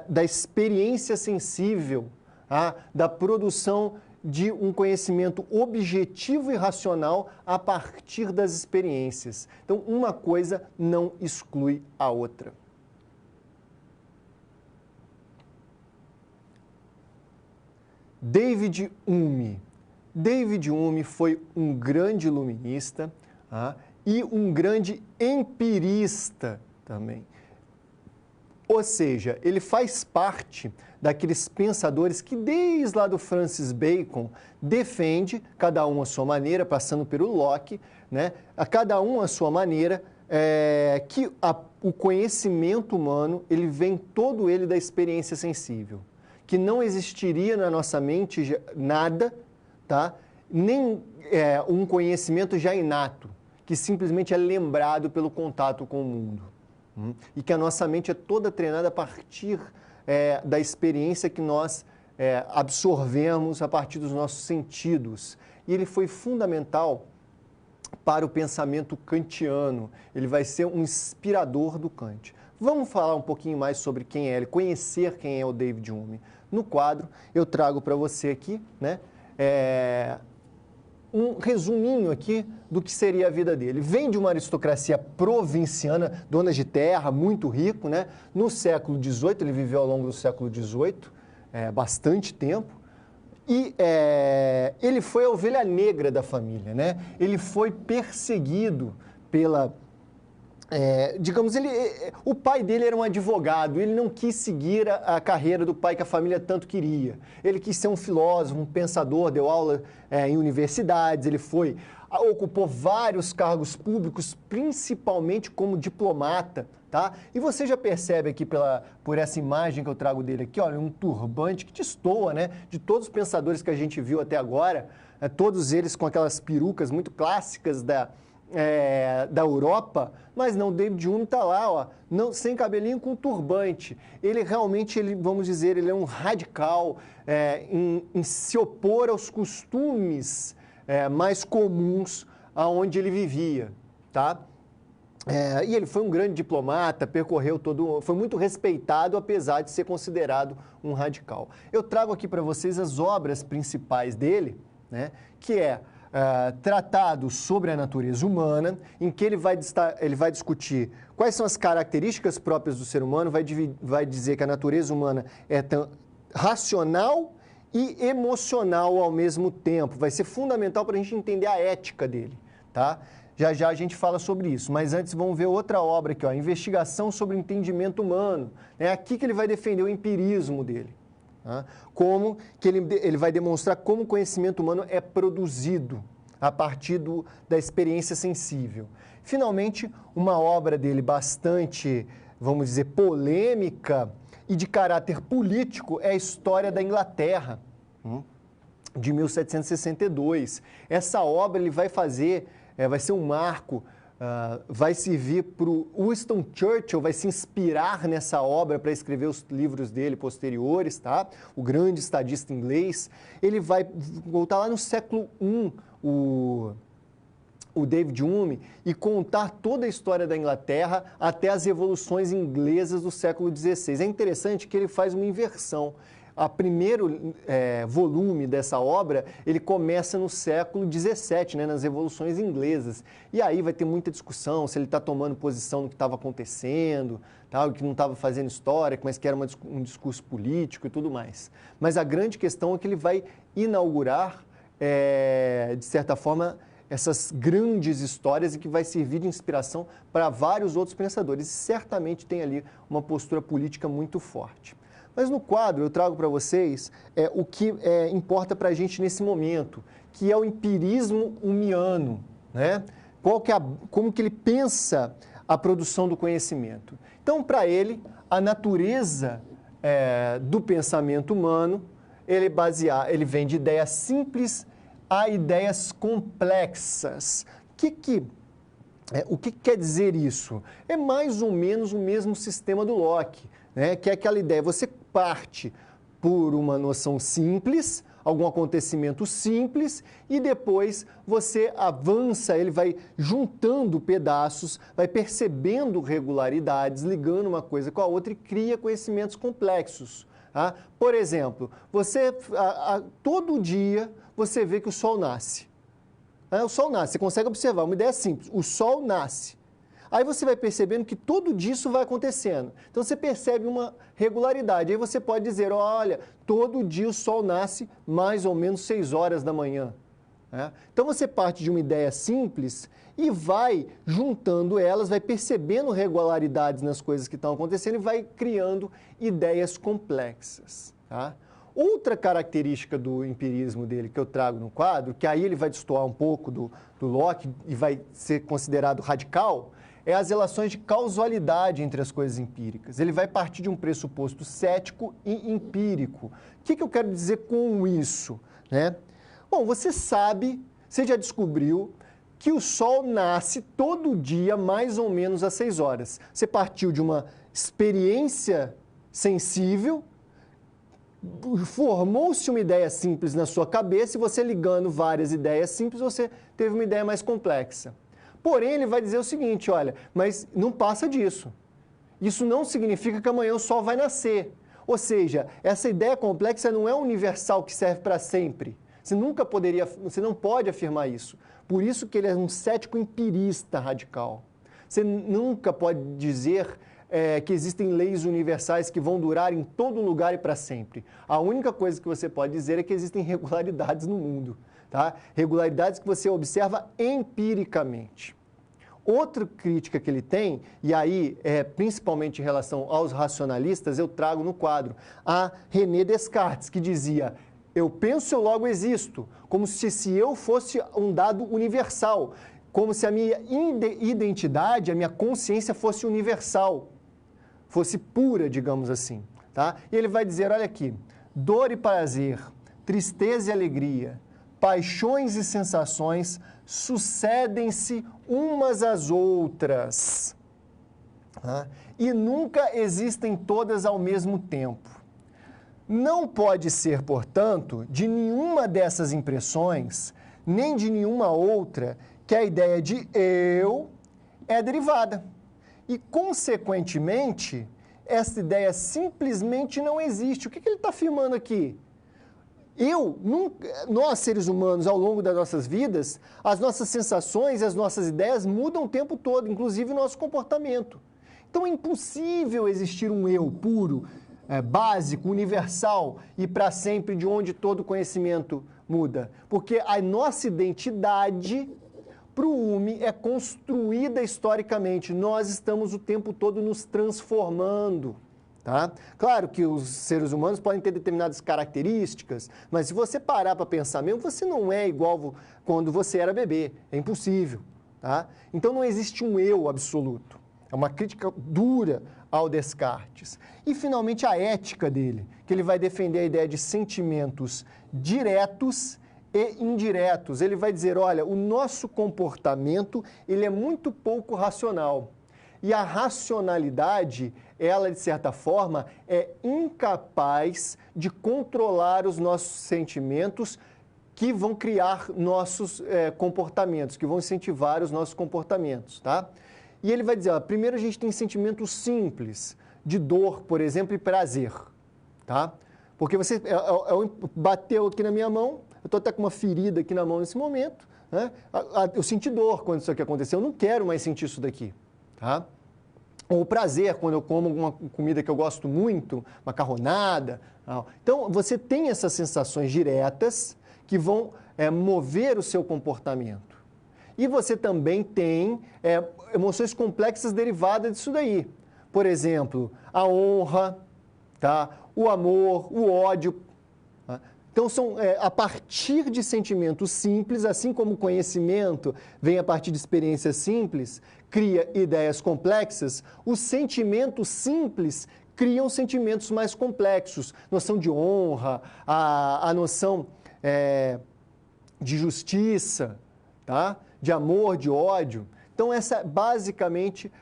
da experiência sensível, da produção de um conhecimento objetivo e racional a partir das experiências. Então, uma coisa não exclui a outra. David Hume. David Hume foi um grande iluminista e um grande empirista também. Ou seja, ele faz parte daqueles pensadores que, desde lá do Francis Bacon, defende, cada um à sua maneira, passando pelo Locke, né, a cada um à sua maneira, que o conhecimento humano ele vem todo ele da experiência sensível, que não existiria na nossa mente nada, nem um conhecimento já inato, que simplesmente é lembrado pelo contato com o mundo. E que a nossa mente é toda treinada a partir da experiência que nós absorvemos a partir dos nossos sentidos. E ele foi fundamental para o pensamento kantiano. Ele vai ser um inspirador do Kant. Vamos falar um pouquinho mais sobre quem é ele, conhecer quem é o David Hume. No quadro, eu trago para você aqui, né, um resuminho aqui do que seria a vida dele. Vem de uma aristocracia provinciana, donas de terra, muito rico, né? No século XVIII, ele viveu ao longo do século XVIII, bastante tempo, e ele foi a ovelha negra da família, né? Ele foi perseguido pela... o pai dele era um advogado, ele não quis seguir a carreira do pai que a família tanto queria. Ele quis ser um filósofo, um pensador, deu aula em universidades, ele ocupou vários cargos públicos, principalmente como diplomata, tá? E você já percebe aqui por essa imagem que eu trago dele aqui, olha, um turbante que destoa, né? De todos os pensadores que a gente viu até agora, todos eles com aquelas perucas muito clássicas da Europa, mas não, David Hume está lá, sem cabelinho, com turbante. Ele realmente, vamos dizer, ele é um radical em se opor aos costumes mais comuns aonde ele vivia, tá? E ele foi um grande diplomata, foi muito respeitado, apesar de ser considerado um radical. Eu trago aqui para vocês as obras principais dele, né, que Tratado sobre a natureza humana, em que ele vai discutir quais são as características próprias do ser humano, vai dizer que a natureza humana é racional e emocional ao mesmo tempo. Vai ser fundamental para a gente entender a ética dele, tá? Já já a gente fala sobre isso, mas antes vamos ver outra obra aqui, Investigação sobre o Entendimento Humano. É aqui que ele vai defender o empirismo dele. Como que ele vai demonstrar como o conhecimento humano é produzido a partir da experiência sensível. Finalmente, uma obra dele bastante vamos dizer, polêmica e de caráter político é a história da Inglaterra, de 1762. Essa obra ele vai fazer, vai ser um marco, vai servir para o Winston Churchill, vai se inspirar nessa obra para escrever os livros dele posteriores, tá? O grande estadista inglês. Ele vai voltar lá no século I, o David Hume, e contar toda a história da Inglaterra até as revoluções inglesas do século XVI. É interessante que ele faz uma inversão. O primeiro volume dessa obra, ele começa no século XVII, né, nas revoluções inglesas. E aí vai ter muita discussão se ele está tomando posição no que estava acontecendo, tal, que não estava fazendo história, mas que era um discurso político e tudo mais. Mas a grande questão é que ele vai inaugurar, de certa forma, essas grandes histórias e que vai servir de inspiração para vários outros pensadores. E certamente tem ali uma postura política muito forte. Mas no quadro eu trago para vocês o que importa para a gente nesse momento, que é o empirismo humiano, né? Como que ele pensa a produção do conhecimento. Então, para ele, a natureza do pensamento humano, ele vem de ideias simples a ideias complexas. O que quer dizer isso? É mais ou menos o mesmo sistema do Locke, né? Que é aquela ideia, você parte por uma noção simples, algum acontecimento simples, e depois você avança, ele vai juntando pedaços, vai percebendo regularidades, ligando uma coisa com a outra e cria conhecimentos complexos. Tá? Por exemplo, todo dia você vê que o Sol nasce. O Sol nasce, você consegue observar, uma ideia simples, o Sol nasce. Aí você vai percebendo que tudo disso vai acontecendo. Então você percebe uma regularidade. Aí você pode dizer, olha, todo dia o Sol nasce mais ou menos 6 horas da manhã. Então você parte de uma ideia simples e vai juntando elas, vai percebendo regularidades nas coisas que estão acontecendo e vai criando ideias complexas. Tá? Outra característica do empirismo dele que eu trago no quadro, que aí ele vai destoar um pouco do Locke e vai ser considerado radical, é as relações de causalidade entre as coisas empíricas. Ele vai partir de um pressuposto cético e empírico. O que eu quero dizer com isso? Né? Bom, você já descobriu que o Sol nasce todo dia mais ou menos às 6 horas. Você partiu de uma experiência sensível, formou-se uma ideia simples na sua cabeça e você ligando várias ideias simples, você teve uma ideia mais complexa. Porém, ele vai dizer o seguinte, olha, mas não passa disso. Isso não significa que amanhã o Sol vai nascer. Ou seja, essa ideia complexa não é universal que serve para sempre. Você não pode afirmar isso. Por isso que ele é um cético empirista radical. Você nunca pode dizer que existem leis universais que vão durar em todo lugar e para sempre. A única coisa que você pode dizer é que existem regularidades no mundo. Tá? Regularidades que você observa empiricamente. Outra crítica que ele tem, e aí principalmente em relação aos racionalistas, eu trago no quadro a René Descartes, que dizia, eu penso, eu logo existo, como se eu fosse um dado universal, como se a minha identidade, a minha consciência fosse universal, fosse pura, digamos assim. Tá? E ele vai dizer, olha aqui, dor e prazer, tristeza e alegria, paixões e sensações sucedem-se umas às outras, tá? E nunca existem todas ao mesmo tempo. Não pode ser, portanto, de nenhuma dessas impressões, nem de nenhuma outra, que a ideia de eu é derivada. E, consequentemente, essa ideia simplesmente não existe. O que ele está afirmando aqui? Nós seres humanos, ao longo das nossas vidas, as nossas sensações e as nossas ideias mudam o tempo todo, inclusive o nosso comportamento. Então é impossível existir um eu puro, básico, universal e para sempre, de onde todo conhecimento muda. Porque a nossa identidade, para o Hume, é construída historicamente. Nós estamos o tempo todo nos transformando. Tá? Claro que os seres humanos podem ter determinadas características, mas se você parar para pensar mesmo, você não é igual quando você era bebê. É impossível. Tá? Então não existe um eu absoluto. É uma crítica dura ao Descartes. E, finalmente, a ética dele, que ele vai defender a ideia de sentimentos diretos e indiretos. Ele vai dizer, olha, o nosso comportamento ele é muito pouco racional. E a racionalidade, ela, de certa forma, é incapaz de controlar os nossos sentimentos que vão criar nossos comportamentos, que vão incentivar os nossos comportamentos, tá? E ele vai dizer, ó, primeiro a gente tem sentimentos simples, de dor, por exemplo, e prazer, tá? Porque você bateu aqui na minha mão, eu estou até com uma ferida aqui na mão nesse momento, né? Eu senti dor quando isso aqui aconteceu, eu não quero mais sentir isso daqui, tá? Ou prazer, quando eu como alguma comida que eu gosto muito, macarronada. Então, você tem essas sensações diretas que vão mover o seu comportamento. E você também tem emoções complexas derivadas disso daí. Por exemplo, a honra, tá? O amor, o ódio. Tá? Então, são a partir de sentimentos simples, assim como o conhecimento vem a partir de experiências simples, cria ideias complexas, os sentimentos simples criam sentimentos mais complexos. Noção de honra, a noção de justiça, tá? De amor, de ódio. Então, essa basicamente,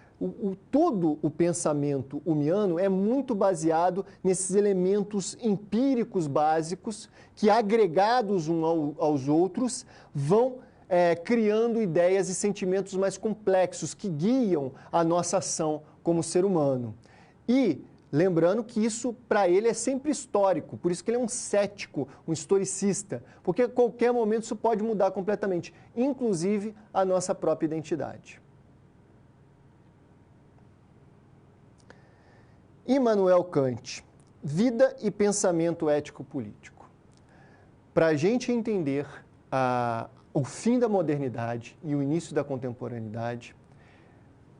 todo o pensamento humiano é muito baseado nesses elementos empíricos básicos que, agregados uns aos outros, vão criando ideias e sentimentos mais complexos que guiam a nossa ação como ser humano. E lembrando que isso, para ele, é sempre histórico, por isso que ele é um cético, um historicista, porque a qualquer momento isso pode mudar completamente, inclusive a nossa própria identidade. Immanuel Kant, vida e pensamento ético-político. Para a gente entender o fim da modernidade e o início da contemporaneidade,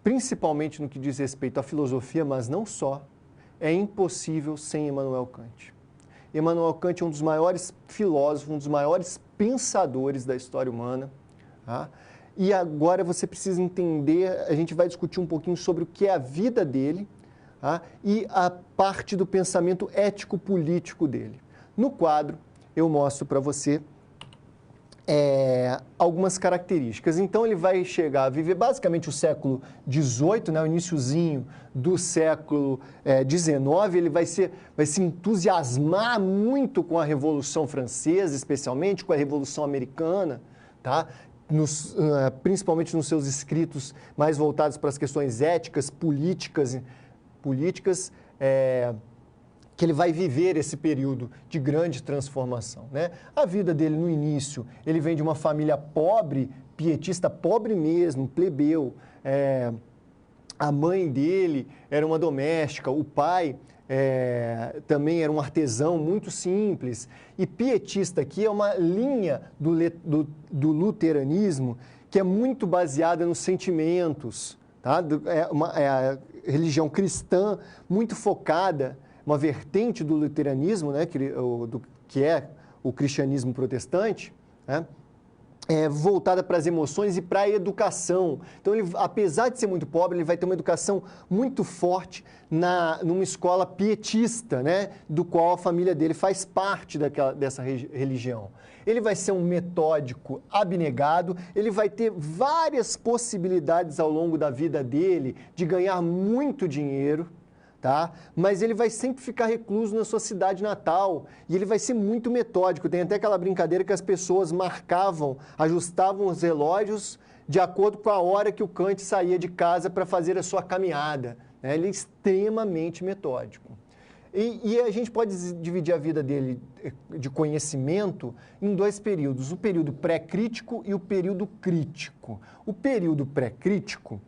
principalmente no que diz respeito à filosofia, mas não só, é impossível sem Immanuel Kant. Immanuel Kant é um dos maiores filósofos, um dos maiores pensadores da história humana. Tá? E agora você precisa entender, a gente vai discutir um pouquinho sobre o que é a vida dele, tá? E a parte do pensamento ético-político dele. No quadro, eu mostro para você algumas características. Então, ele vai chegar a viver basicamente o século XVIII, né, o iniciozinho do século XIX, ele vai se entusiasmar muito com a Revolução Francesa, especialmente com a Revolução Americana, tá? Principalmente nos seus escritos mais voltados para as questões éticas, políticas, que ele vai viver esse período de grande transformação, né? A vida dele no início, ele vem de uma família pobre, pietista, pobre mesmo, plebeu. A mãe dele era uma doméstica, o pai também era um artesão muito simples. E pietista aqui é uma linha do luteranismo que é muito baseada nos sentimentos, tá? É a religião cristã muito focada, uma vertente do luteranismo, né, que é o cristianismo protestante, né, voltada para as emoções e para a educação. Então, ele, apesar de ser muito pobre, ele vai ter uma educação muito forte numa escola pietista, né, do qual a família dele faz parte dessa religião. Ele vai ser um metódico abnegado, ele vai ter várias possibilidades ao longo da vida dele de ganhar muito dinheiro, tá? Mas ele vai sempre ficar recluso na sua cidade natal e ele vai ser muito metódico. Tem até aquela brincadeira que as pessoas ajustavam os relógios de acordo com a hora que o Kant saía de casa para fazer a sua caminhada, né? Ele é extremamente metódico. E a gente pode dividir a vida dele de conhecimento em dois períodos, o período pré-crítico e o período crítico. O período pré-crítico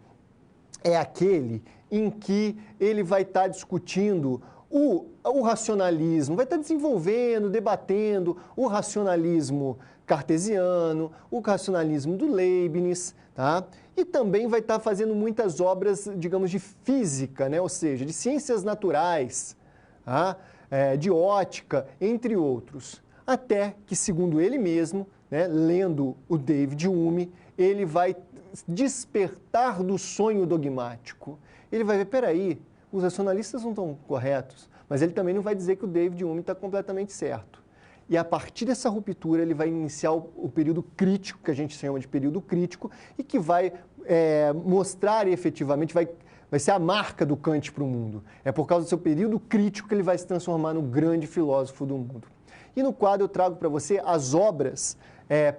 é aquele em que ele vai estar discutindo o racionalismo, vai estar desenvolvendo, debatendo o racionalismo cartesiano, o racionalismo do Leibniz, tá? E também vai estar fazendo muitas obras, digamos, de física, né? Ou seja, de ciências naturais, tá? De ótica, entre outros. Até que, segundo ele mesmo, né, lendo o David Hume, ele vai despertar do sonho dogmático. Ele vai ver, peraí, os racionalistas não estão corretos, mas ele também não vai dizer que o David Hume está completamente certo. E a partir dessa ruptura ele vai iniciar o período crítico, que a gente chama de período crítico, e que vai mostrar efetivamente, vai ser a marca do Kant para o mundo. É por causa do seu período crítico que ele vai se transformar no grande filósofo do mundo. E no quadro eu trago para você as obras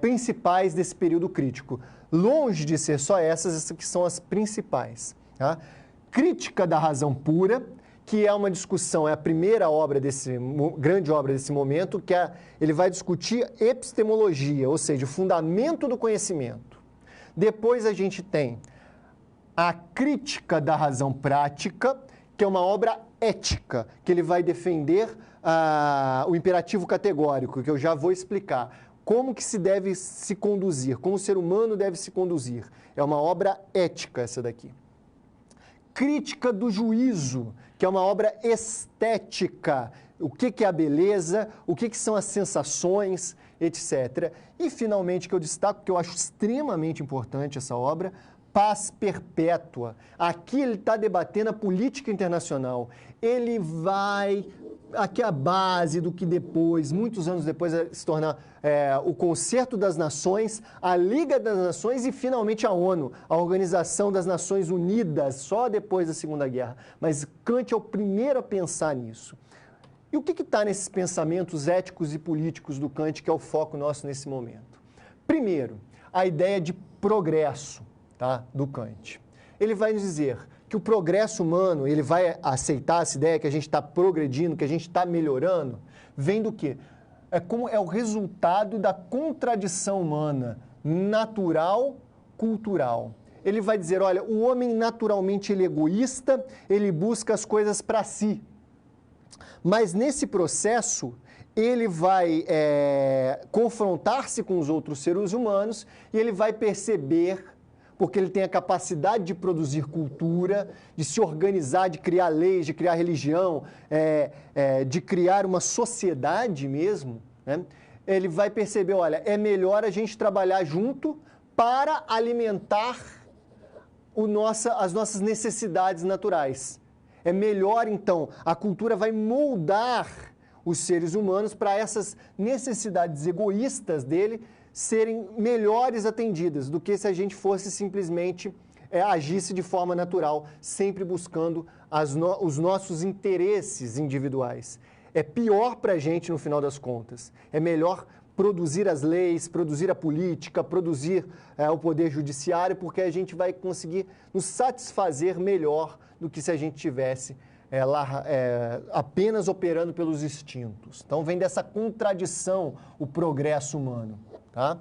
principais desse período crítico. Longe de ser só essas que são as principais. Tá? Crítica da Razão Pura, que é uma discussão, é a primeira obra grande obra desse momento, que ele vai discutir epistemologia, ou seja, o fundamento do conhecimento. Depois a gente tem a Crítica da Razão Prática, que é uma obra ética, que ele vai defender o imperativo categórico, que eu já vou explicar. Como que se deve se conduzir, como o ser humano deve se conduzir. É uma obra ética essa daqui. Crítica do Juízo, que é uma obra estética. O que é a beleza, o que são as sensações, etc. E, finalmente, que eu destaco, que eu acho extremamente importante essa obra, Paz Perpétua. Aqui ele está debatendo a política internacional. Ele vai... Aqui é a base do que depois, muitos anos depois, se tornar o Concerto das Nações, a Liga das Nações e, finalmente, a ONU, a Organização das Nações Unidas, só depois da Segunda Guerra. Mas Kant é o primeiro a pensar nisso. E o que está nesses pensamentos éticos e políticos do Kant, que é o foco nosso nesse momento? Primeiro, a ideia de progresso, tá, do Kant. Ele vai nos dizer que o progresso humano, ele vai aceitar essa ideia que a gente está progredindo, que a gente está melhorando, vem do quê? É o resultado da contradição humana, natural, cultural. Ele vai dizer, olha, o homem naturalmente ele é egoísta, ele busca as coisas para si. Mas nesse processo, ele vai confrontar-se com os outros seres humanos e ele vai perceber, porque ele tem a capacidade de produzir cultura, de se organizar, de criar leis, de criar religião, de criar uma sociedade mesmo, né? Ele vai perceber, olha, é melhor a gente trabalhar junto para alimentar as nossas necessidades naturais. É melhor, então, a cultura vai moldar os seres humanos para essas necessidades egoístas dele serem melhores atendidas do que se a gente fosse simplesmente agisse de forma natural, sempre buscando os nossos interesses individuais. É pior para a gente no final das contas. É melhor produzir as leis, produzir a política, produzir o poder judiciário, porque a gente vai conseguir nos satisfazer melhor do que se a gente tivesse apenas operando pelos instintos. Então vem dessa contradição o progresso humano. Tá?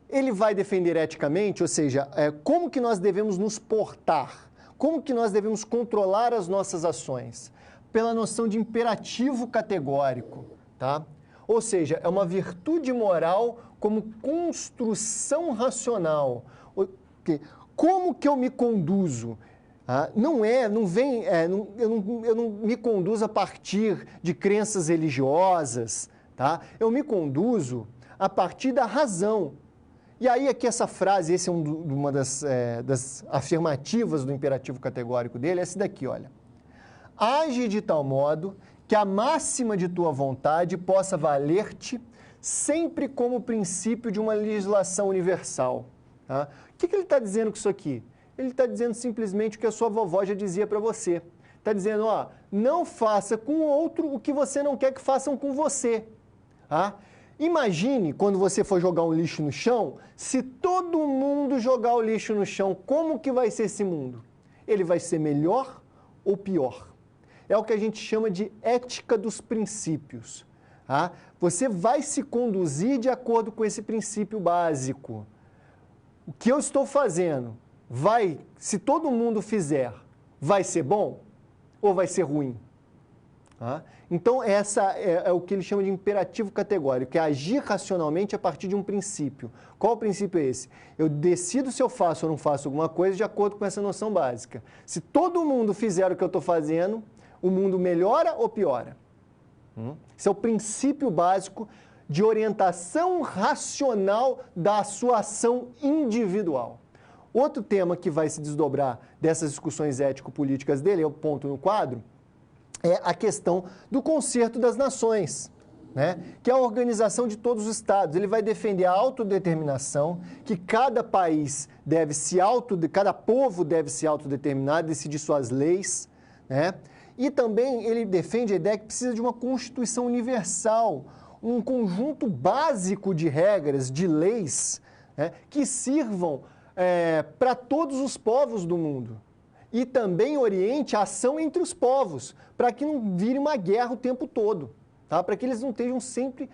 Ele vai defender eticamente, ou seja, como que nós devemos nos portar, como que nós devemos controlar as nossas ações, pela noção de imperativo categórico, tá? Ou seja, é uma virtude moral como construção racional. Como que eu me conduzo? Eu não me conduzo a partir de crenças religiosas, tá? Eu me conduzo a partir da razão. E aí aqui essa frase, essa é uma das afirmativas do imperativo categórico dele, é essa daqui, olha. Age de tal modo que a máxima de tua vontade possa valer-te sempre como princípio de uma legislação universal. Tá? O que ele está dizendo com isso aqui? Ele está dizendo simplesmente o que a sua vovó já dizia para você. Está dizendo, não faça com o outro o que você não quer que façam com você. Tá? Imagine, quando você for jogar um lixo no chão, se todo mundo jogar o lixo no chão, como que vai ser esse mundo? Ele vai ser melhor ou pior? É o que a gente chama de ética dos princípios. Tá? Você vai se conduzir de acordo com esse princípio básico. O que eu estou fazendo, se todo mundo fizer, vai ser bom ou vai ser ruim? Tá? Então, essa é o que ele chama de imperativo categórico, que é agir racionalmente a partir de um princípio. Qual o princípio é esse? Eu decido se eu faço ou não faço alguma coisa de acordo com essa noção básica. Se todo mundo fizer o que eu estou fazendo, o mundo melhora ou piora? Esse é o princípio básico de orientação racional da sua ação individual. Outro tema que vai se desdobrar dessas discussões ético-políticas dele, é o ponto no quadro, é a questão do concerto das nações, né? Que é a organização de todos os estados. Ele vai defender a autodeterminação, que cada país deve cada povo deve se autodeterminar, decidir suas leis, né? E também ele defende a ideia que precisa de uma Constituição universal, um conjunto básico de regras, de leis, né, que sirvam para todos os povos do mundo. E também oriente a ação entre os povos, para que não vire uma guerra o tempo todo, tá? Para que eles não estejam sempre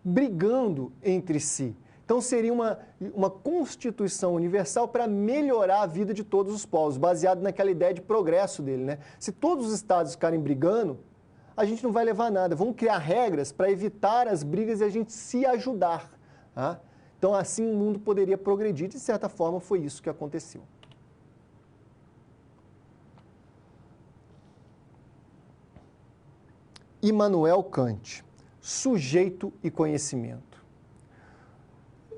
brigando entre si. Então seria uma Constituição universal para melhorar a vida de todos os povos, baseado naquela ideia de progresso dele, né? Se todos os estados ficarem brigando, a gente não vai levar a nada. Vamos criar regras para evitar as brigas e a gente se ajudar, tá? Então, assim, o mundo poderia progredir. De certa forma, foi isso que aconteceu. Immanuel Kant, sujeito e conhecimento.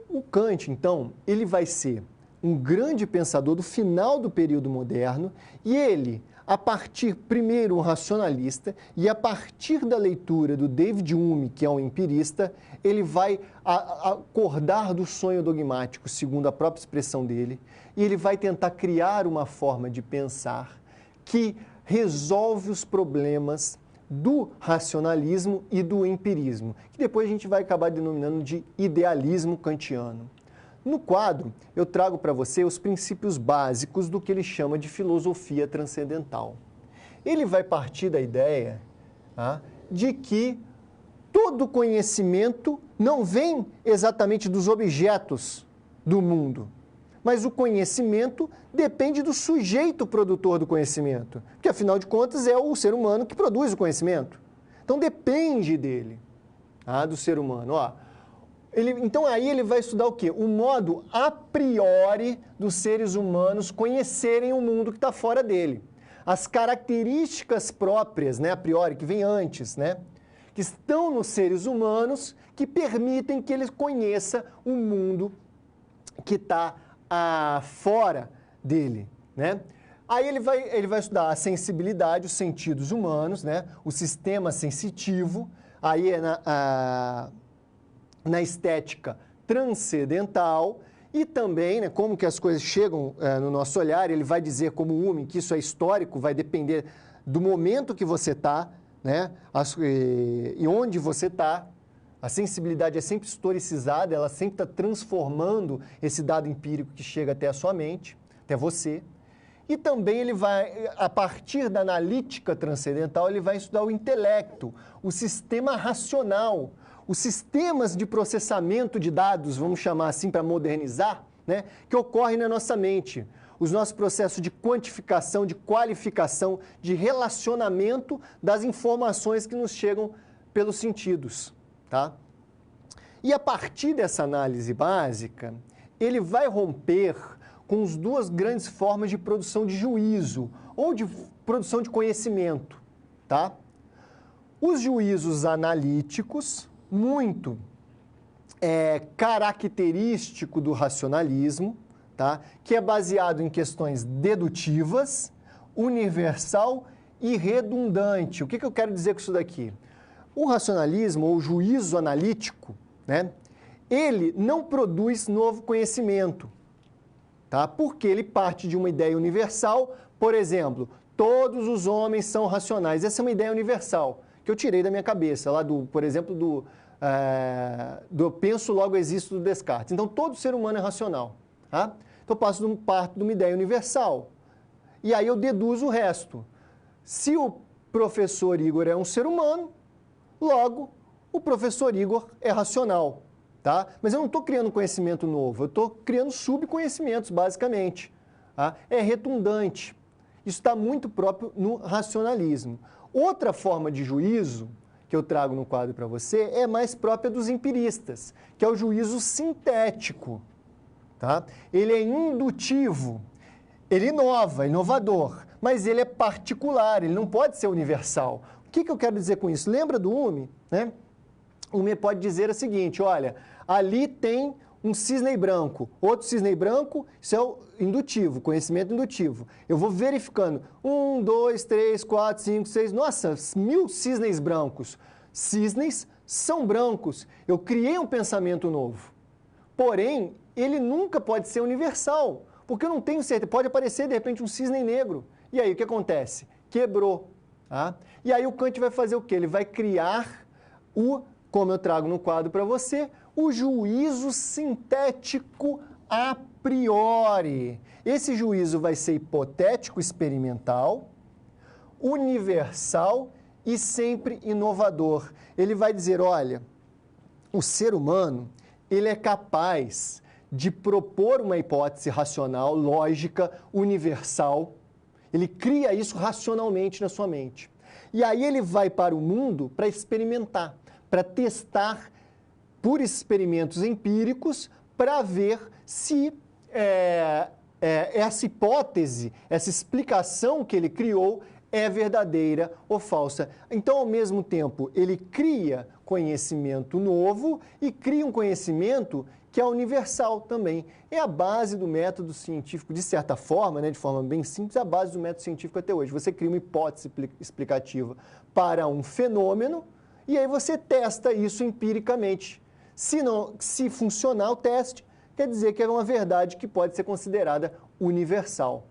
O Kant, então, ele vai ser um grande pensador do final do período moderno e ele, a partir, primeiro, um racionalista, e a partir da leitura do David Hume, que é um empirista, ele vai acordar do sonho dogmático, segundo a própria expressão dele, e ele vai tentar criar uma forma de pensar que resolve os problemas do racionalismo e do empirismo, que depois a gente vai acabar denominando de idealismo kantiano. No quadro, eu trago para você os princípios básicos do que ele chama de filosofia transcendental. Ele vai partir da ideia de que todo conhecimento não vem exatamente dos objetos do mundo, mas o conhecimento depende do sujeito produtor do conhecimento, porque afinal de contas é o ser humano que produz o conhecimento. Então depende dele, do ser humano. Então aí ele vai estudar o quê? O modo a priori dos seres humanos conhecerem o mundo que está fora dele. As características próprias, né, a priori, que vem antes, né, que estão nos seres humanos, que permitem que ele conheça o mundo que está fora dele, né? Aí ele vai estudar a sensibilidade, os sentidos humanos, né, o sistema sensitivo, aí é na estética transcendental e também, né, como que as coisas chegam no nosso olhar. Ele vai dizer, como Hume, que isso é histórico, vai depender do momento que você está, né, e onde você está. A sensibilidade é sempre historicizada, ela sempre está transformando esse dado empírico que chega até a sua mente, até você. E também ele vai, a partir da analítica transcendental, ele vai estudar o intelecto, o sistema racional, os sistemas de processamento de dados, vamos chamar assim para modernizar, né, que ocorrem na nossa mente. Os nossos processos de quantificação, de qualificação, de relacionamento das informações que nos chegam pelos sentidos, tá? E a partir dessa análise básica, ele vai romper com as duas grandes formas de produção de juízo ou de produção de conhecimento, tá? Os juízos analíticos, muito característico do racionalismo, tá? Que é baseado em questões dedutivas, universal e redundante. O que eu quero dizer com isso daqui? O racionalismo, ou o juízo analítico, né, ele não produz novo conhecimento, tá? Porque ele parte de uma ideia universal. Por exemplo, todos os homens são racionais. Essa é uma ideia universal que eu tirei da minha cabeça, lá por exemplo, do penso, logo existo do Descartes. Então, todo ser humano é racional, tá? Então, eu parto de uma ideia universal. E aí eu deduzo o resto. Se o professor Igor é um ser humano, logo, o professor Igor é racional, tá? Mas eu não estou criando conhecimento novo, eu estou criando subconhecimentos, basicamente. Tá? É redundante. Isso está muito próprio no racionalismo. Outra forma de juízo que eu trago no quadro para você é mais própria dos empiristas, que é o juízo sintético. Tá? Ele é indutivo, ele inova, inovador, mas ele é particular, ele não pode ser universal. O que eu quero dizer com isso? Lembra do Hume? Né? O Hume pode dizer o seguinte, olha, ali tem um cisne branco, outro cisne branco, isso é o indutivo, conhecimento indutivo. Eu vou verificando, 1, 2, 3, 4, 5, 6, nossa, 1000 cisnes brancos. Cisnes são brancos. Eu criei um pensamento novo. Porém, ele nunca pode ser universal, porque eu não tenho certeza. Pode aparecer, de repente, um cisne negro. E aí, o que acontece? Quebrou. Tá? E aí o Kant vai fazer o quê? Ele vai criar como eu trago no quadro para você, o juízo sintético a priori. Esse juízo vai ser hipotético, experimental, universal e sempre inovador. Ele vai dizer, olha, o ser humano, ele é capaz de propor uma hipótese racional, lógica, universal. Ele cria isso racionalmente na sua mente. E aí ele vai para o mundo para experimentar, para testar por experimentos empíricos, para ver se essa hipótese, essa explicação que ele criou é verdadeira ou falsa. Então, ao mesmo tempo, ele cria conhecimento novo e cria um conhecimento que é universal também. É a base do método científico, de certa forma, né, de forma bem simples, é a base do método científico até hoje. Você cria uma hipótese explicativa para um fenômeno e aí você testa isso empiricamente. Se funcionar o teste, quer dizer que é uma verdade que pode ser considerada universal.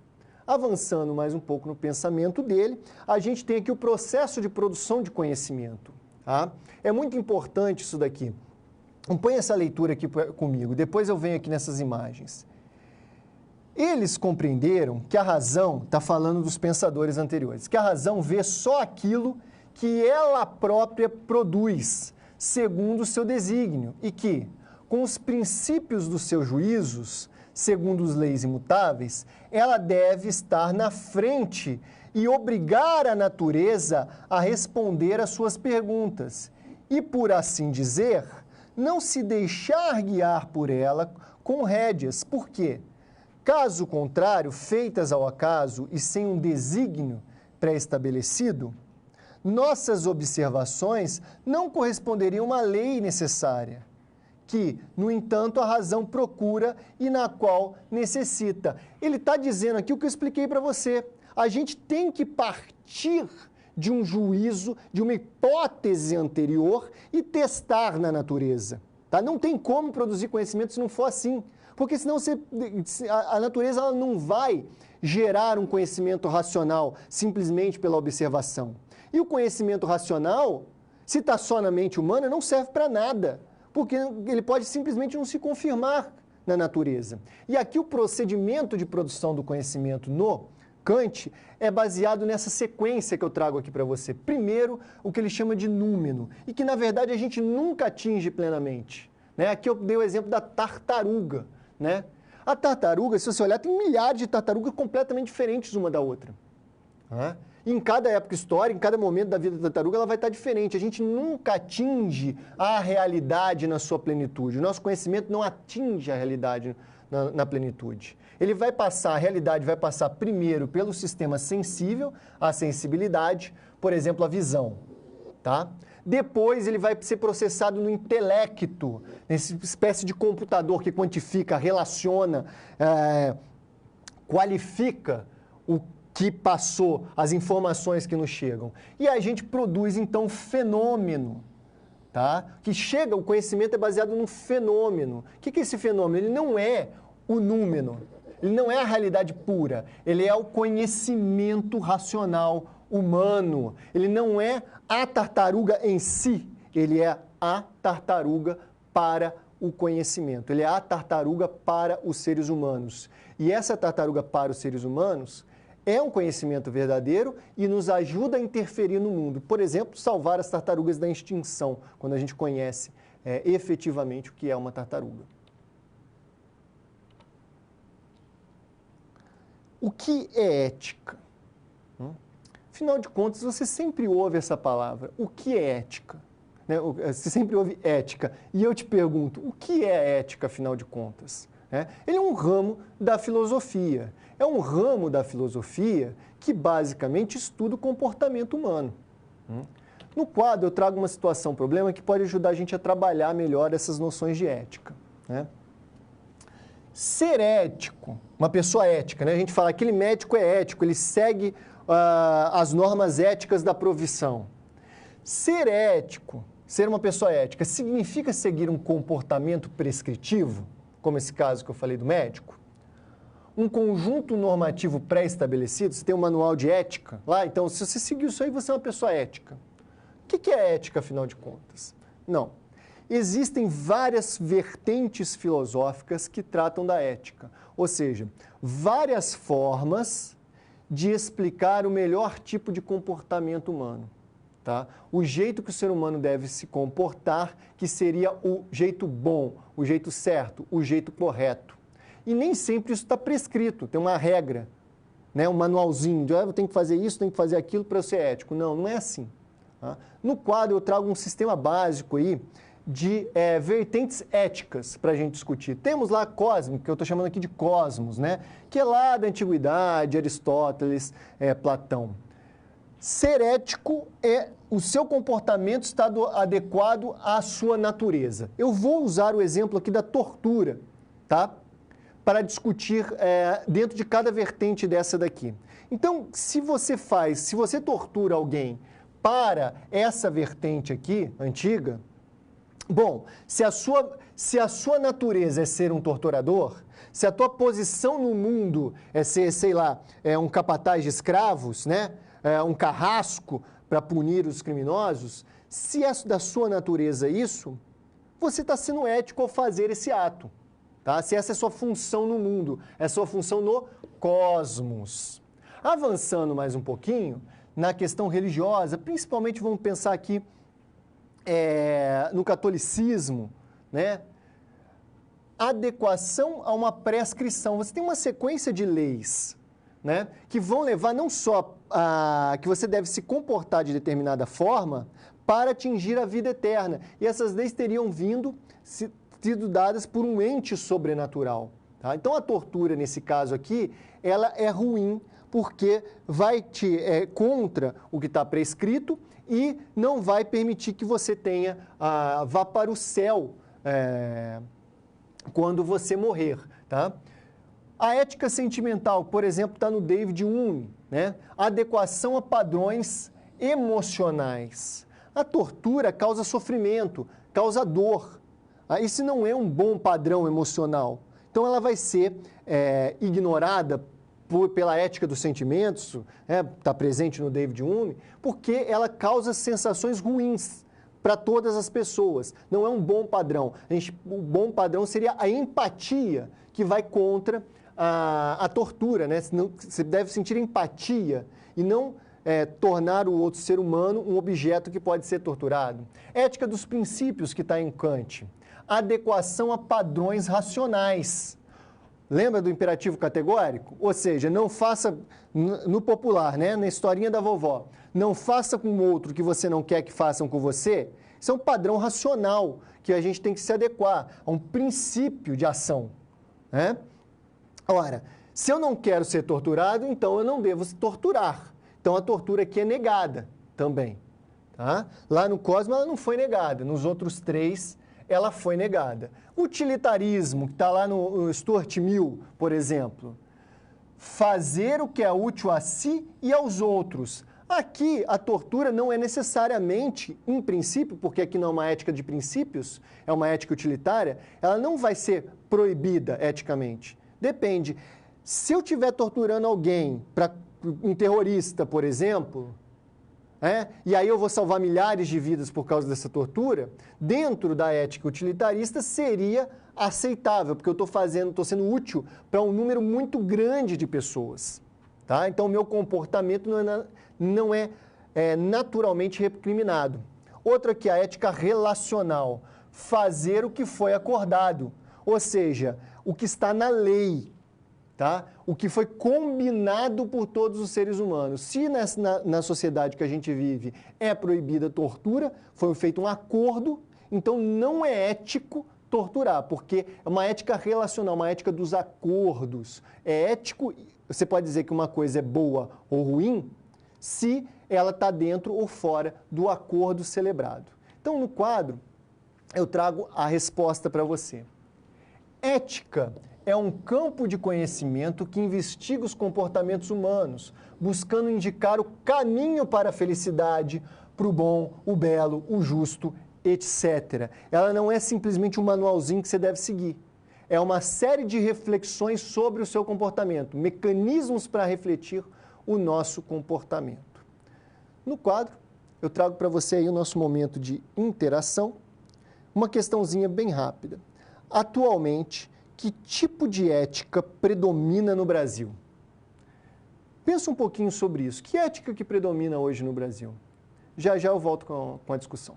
Avançando mais um pouco no pensamento dele, a gente tem aqui o processo de produção de conhecimento. Tá? É muito importante isso daqui. Acompanhe essa leitura aqui comigo, depois eu venho aqui nessas imagens. Eles compreenderam que a razão, está falando dos pensadores anteriores, que a razão vê só aquilo que ela própria produz, segundo o seu desígnio, e que, com os princípios dos seus juízos, segundo as leis imutáveis, ela deve estar na frente e obrigar a natureza a responder às suas perguntas. E, por assim dizer, não se deixar guiar por ela com rédeas. Por quê? Caso contrário, feitas ao acaso e sem um desígnio pré-estabelecido, nossas observações não corresponderiam à lei necessária, que, no entanto, a razão procura e na qual necessita. Ele está dizendo aqui o que eu expliquei para você. A gente tem que partir de um juízo, de uma hipótese anterior e testar na natureza. Tá? Não tem como produzir conhecimento se não for assim, porque senão a natureza ela não vai gerar um conhecimento racional simplesmente pela observação. E o conhecimento racional, se está só na mente humana, não serve para nada, porque ele pode simplesmente não se confirmar na natureza. E aqui o procedimento de produção do conhecimento no Kant é baseado nessa sequência que eu trago aqui para você. Primeiro, o que ele chama de númeno, e que na verdade a gente nunca atinge plenamente. Né? Aqui eu dei o exemplo da tartaruga. Né? A tartaruga, se você olhar, tem milhares de tartarugas completamente diferentes uma da outra. Né? E em cada época histórica, em cada momento da vida da tartaruga, ela vai estar diferente. A gente nunca atinge a realidade na sua plenitude. O nosso conhecimento não atinge a realidade na plenitude. Ele vai passar, a realidade vai passar primeiro pelo sistema sensível, a sensibilidade, por exemplo, a visão. Tá? Depois ele vai ser processado no intelecto, nessa espécie de computador que quantifica, relaciona, qualifica o que passou, as informações que nos chegam. E a gente produz, então, fenômeno. Tá? Que chega, o conhecimento é baseado num fenômeno. O que é esse fenômeno? Ele não é o número, ele não é a realidade pura, ele é o conhecimento racional humano. Ele não é a tartaruga em si, ele é a tartaruga para o conhecimento. Ele é a tartaruga para os seres humanos. E essa tartaruga para os seres humanos é um conhecimento verdadeiro e nos ajuda a interferir no mundo. Por exemplo, salvar as tartarugas da extinção, quando a gente conhece efetivamente o que é uma tartaruga. O que é ética? Afinal de contas, você sempre ouve essa palavra. O que é ética? Né? Você sempre ouve ética. E eu te pergunto, o que é ética, afinal de contas? Ele é um ramo da filosofia. É um ramo da filosofia que basicamente estuda o comportamento humano. No quadro eu trago uma situação, um problema que pode ajudar a gente a trabalhar melhor essas noções de ética. Né? Ser ético, uma pessoa ética, né? A gente fala, aquele médico é ético, ele segue as normas éticas da profissão. Ser ético, ser uma pessoa ética, significa seguir um comportamento prescritivo, como esse caso que eu falei do médico? Um conjunto normativo pré-estabelecido, você tem um manual de ética lá, então se você seguir isso aí, você é uma pessoa ética. O que é ética, afinal de contas? Não. Existem várias vertentes filosóficas que tratam da ética, ou seja, várias formas de explicar o melhor tipo de comportamento humano. Tá? O jeito que o ser humano deve se comportar, que seria o jeito bom, o jeito certo, o jeito correto. E nem sempre isso está prescrito, tem uma regra, né? Um manualzinho de eu tenho que fazer isso, tenho que fazer aquilo para eu ser ético. Não, não é assim. Tá? No quadro eu trago um sistema básico aí de vertentes éticas para a gente discutir. Temos lá cósmico, que eu estou chamando aqui de cosmos, né? Que é lá da antiguidade, Aristóteles, Platão. Ser ético é o seu comportamento está adequado à sua natureza. Eu vou usar o exemplo aqui da tortura, tá? Para discutir dentro de cada vertente dessa daqui. Então, se você tortura alguém para essa vertente aqui, antiga, bom, se a sua natureza é ser um torturador, se a tua posição no mundo é ser, sei lá, um capataz de escravos, né? Um carrasco para punir os criminosos, se é da sua natureza isso, você está sendo ético ao fazer esse ato. Tá? Se essa é a sua função no mundo, é a sua função no cosmos. Avançando mais um pouquinho, na questão religiosa, principalmente vamos pensar aqui no catolicismo, né? Adequação a uma prescrição. Você tem uma sequência de leis, né, que vão levar não só a que você deve se comportar de determinada forma para atingir a vida eterna. E essas leis teriam sido dadas por um ente sobrenatural. Tá? Então, a tortura, nesse caso aqui, ela é ruim porque vai contra o que está prescrito e não vai permitir que você vá para o céu quando você morrer. Tá? A ética sentimental, por exemplo, está no David Hume, né? Adequação a padrões emocionais. A tortura causa sofrimento, causa dor. Isso não é um bom padrão emocional. Então, ela vai ser ignorada pela ética dos sentimentos, está presente no David Hume, porque ela causa sensações ruins para todas as pessoas. Não é um bom padrão. O bom padrão seria a empatia, que vai contra a tortura, né? Você deve sentir empatia e não tornar o outro ser humano um objeto que pode ser torturado. Ética dos princípios que está em Kant. Adequação a padrões racionais. Lembra do imperativo categórico? Ou seja, não faça, no popular, né? Na historinha da vovó, não faça com o outro o que você não quer que façam com você. Isso é um padrão racional que a gente tem que se adequar a um princípio de ação, né? Ora, se eu não quero ser torturado, então eu não devo torturar. Então a tortura aqui é negada também. Tá? Lá no Cosmo ela não foi negada, nos outros 3 ela foi negada. Utilitarismo, que está lá no Stuart Mill, por exemplo. Fazer o que é útil a si e aos outros. Aqui a tortura não é necessariamente, em princípio, porque aqui não é uma ética de princípios, é uma ética utilitária, ela não vai ser proibida eticamente. Depende. Se eu estiver torturando alguém, um terrorista, por exemplo, e aí eu vou salvar milhares de vidas por causa dessa tortura, dentro da ética utilitarista seria aceitável, porque eu estou sendo útil para um número muito grande de pessoas. Tá? Então, o meu comportamento não é naturalmente recriminado. Outra aqui, a ética relacional. Fazer o que foi acordado. Ou seja, o que está na lei, tá? O que foi combinado por todos os seres humanos. Se na sociedade que a gente vive é proibida a tortura, foi feito um acordo, então não é ético torturar, porque é uma ética relacional, uma ética dos acordos. É ético, você pode dizer que uma coisa é boa ou ruim, se ela está dentro ou fora do acordo celebrado. Então, no quadro, eu trago a resposta para você. Ética é um campo de conhecimento que investiga os comportamentos humanos, buscando indicar o caminho para a felicidade, para o bom, o belo, o justo, etc. Ela não é simplesmente um manualzinho que você deve seguir. É uma série de reflexões sobre o seu comportamento, mecanismos para refletir o nosso comportamento. No quadro, eu trago para você aí o nosso momento de interação, uma questãozinha bem rápida. Atualmente, que tipo de ética predomina no Brasil? Pensa um pouquinho sobre isso. Que ética que predomina hoje no Brasil? Já já eu volto com a discussão.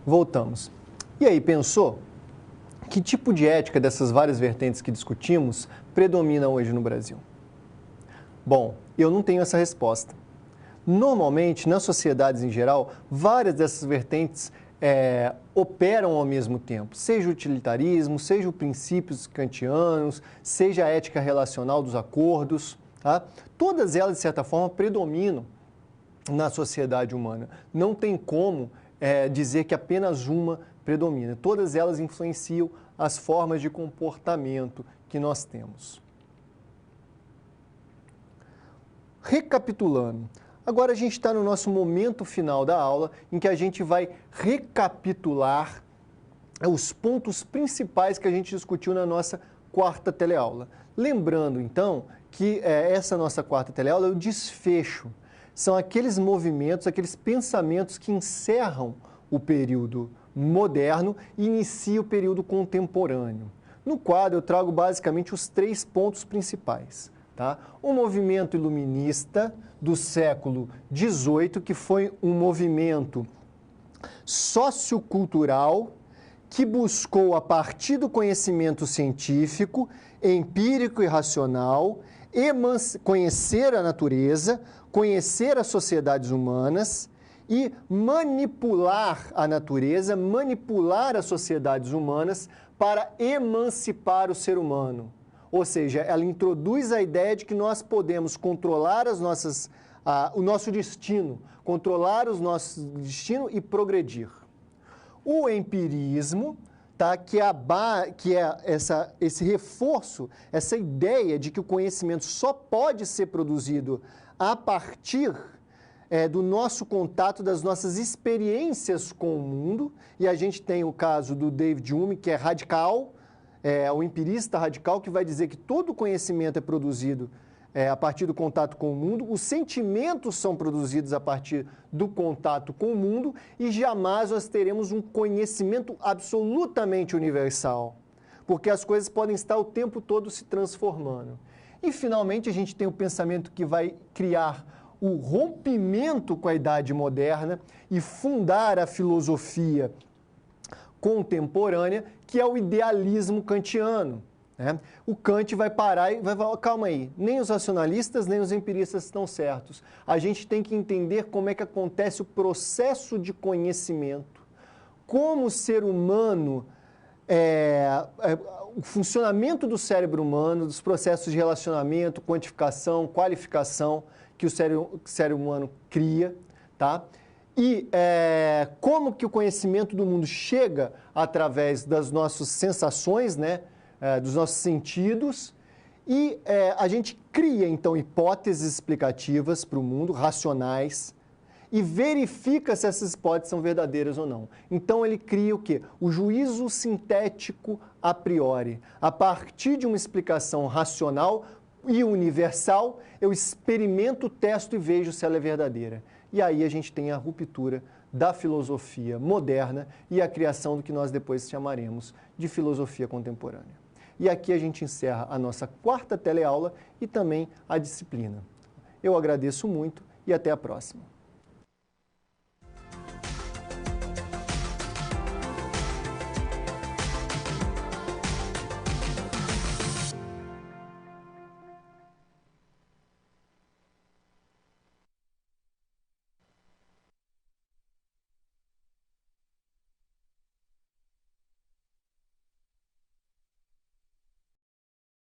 Voltamos. E aí, pensou? Que tipo de ética dessas várias vertentes que discutimos predomina hoje no Brasil? Bom, eu não tenho essa resposta. Normalmente, nas sociedades em geral, várias dessas vertentes operam ao mesmo tempo, seja o utilitarismo, seja os princípios kantianos, seja a ética relacional dos acordos, tá? Todas elas, de certa forma, predominam na sociedade humana. Não tem como dizer que apenas uma predomina. Todas elas influenciam as formas de comportamento que nós temos. Recapitulando, agora a gente está no nosso momento final da aula, em que a gente vai recapitular os pontos principais que a gente discutiu na nossa quarta teleaula. Lembrando, então, que essa nossa quarta teleaula é o desfecho. São aqueles movimentos, aqueles pensamentos que encerram o período moderno e iniciam o período contemporâneo. No quadro, eu trago basicamente os 3 pontos principais. Tá? O movimento iluminista do século XVIII, que foi um movimento sociocultural que buscou, a partir do conhecimento científico, empírico e racional, conhecer a natureza, conhecer as sociedades humanas e manipular a natureza, manipular as sociedades humanas para emancipar o ser humano. Ou seja, ela introduz a ideia de que nós podemos controlar o nosso destino, controlar o nosso destino e progredir. O empirismo, tá, que é esse reforço, essa ideia de que o conhecimento só pode ser produzido a partir do nosso contato, das nossas experiências com o mundo, e a gente tem o caso do David Hume, que é radical, o empirista radical, que vai dizer que todo conhecimento é produzido a partir do contato com o mundo, os sentimentos são produzidos a partir do contato com o mundo e jamais nós teremos um conhecimento absolutamente universal, porque as coisas podem estar o tempo todo se transformando. E, finalmente, a gente tem o pensamento que vai criar o rompimento com a Idade Moderna e fundar a filosofia contemporânea, que é o idealismo kantiano. Né? O Kant vai parar e vai falar, calma aí, nem os racionalistas, nem os empiristas estão certos. A gente tem que entender como é que acontece o processo de conhecimento, como o ser humano, o funcionamento do cérebro humano, dos processos de relacionamento, quantificação, qualificação que o cérebro humano cria, tá? E como que o conhecimento do mundo chega através das nossas sensações, né? Dos nossos sentidos, e a gente cria, então, hipóteses explicativas para o mundo, racionais, e verifica se essas hipóteses são verdadeiras ou não. Então ele cria o quê? O juízo sintético a priori. A partir de uma explicação racional e universal, eu experimento, testo e vejo se ela é verdadeira. E aí a gente tem a ruptura da filosofia moderna e a criação do que nós depois chamaremos de filosofia contemporânea. E aqui a gente encerra a nossa 4ª teleaula e também a disciplina. Eu agradeço muito e até a próxima.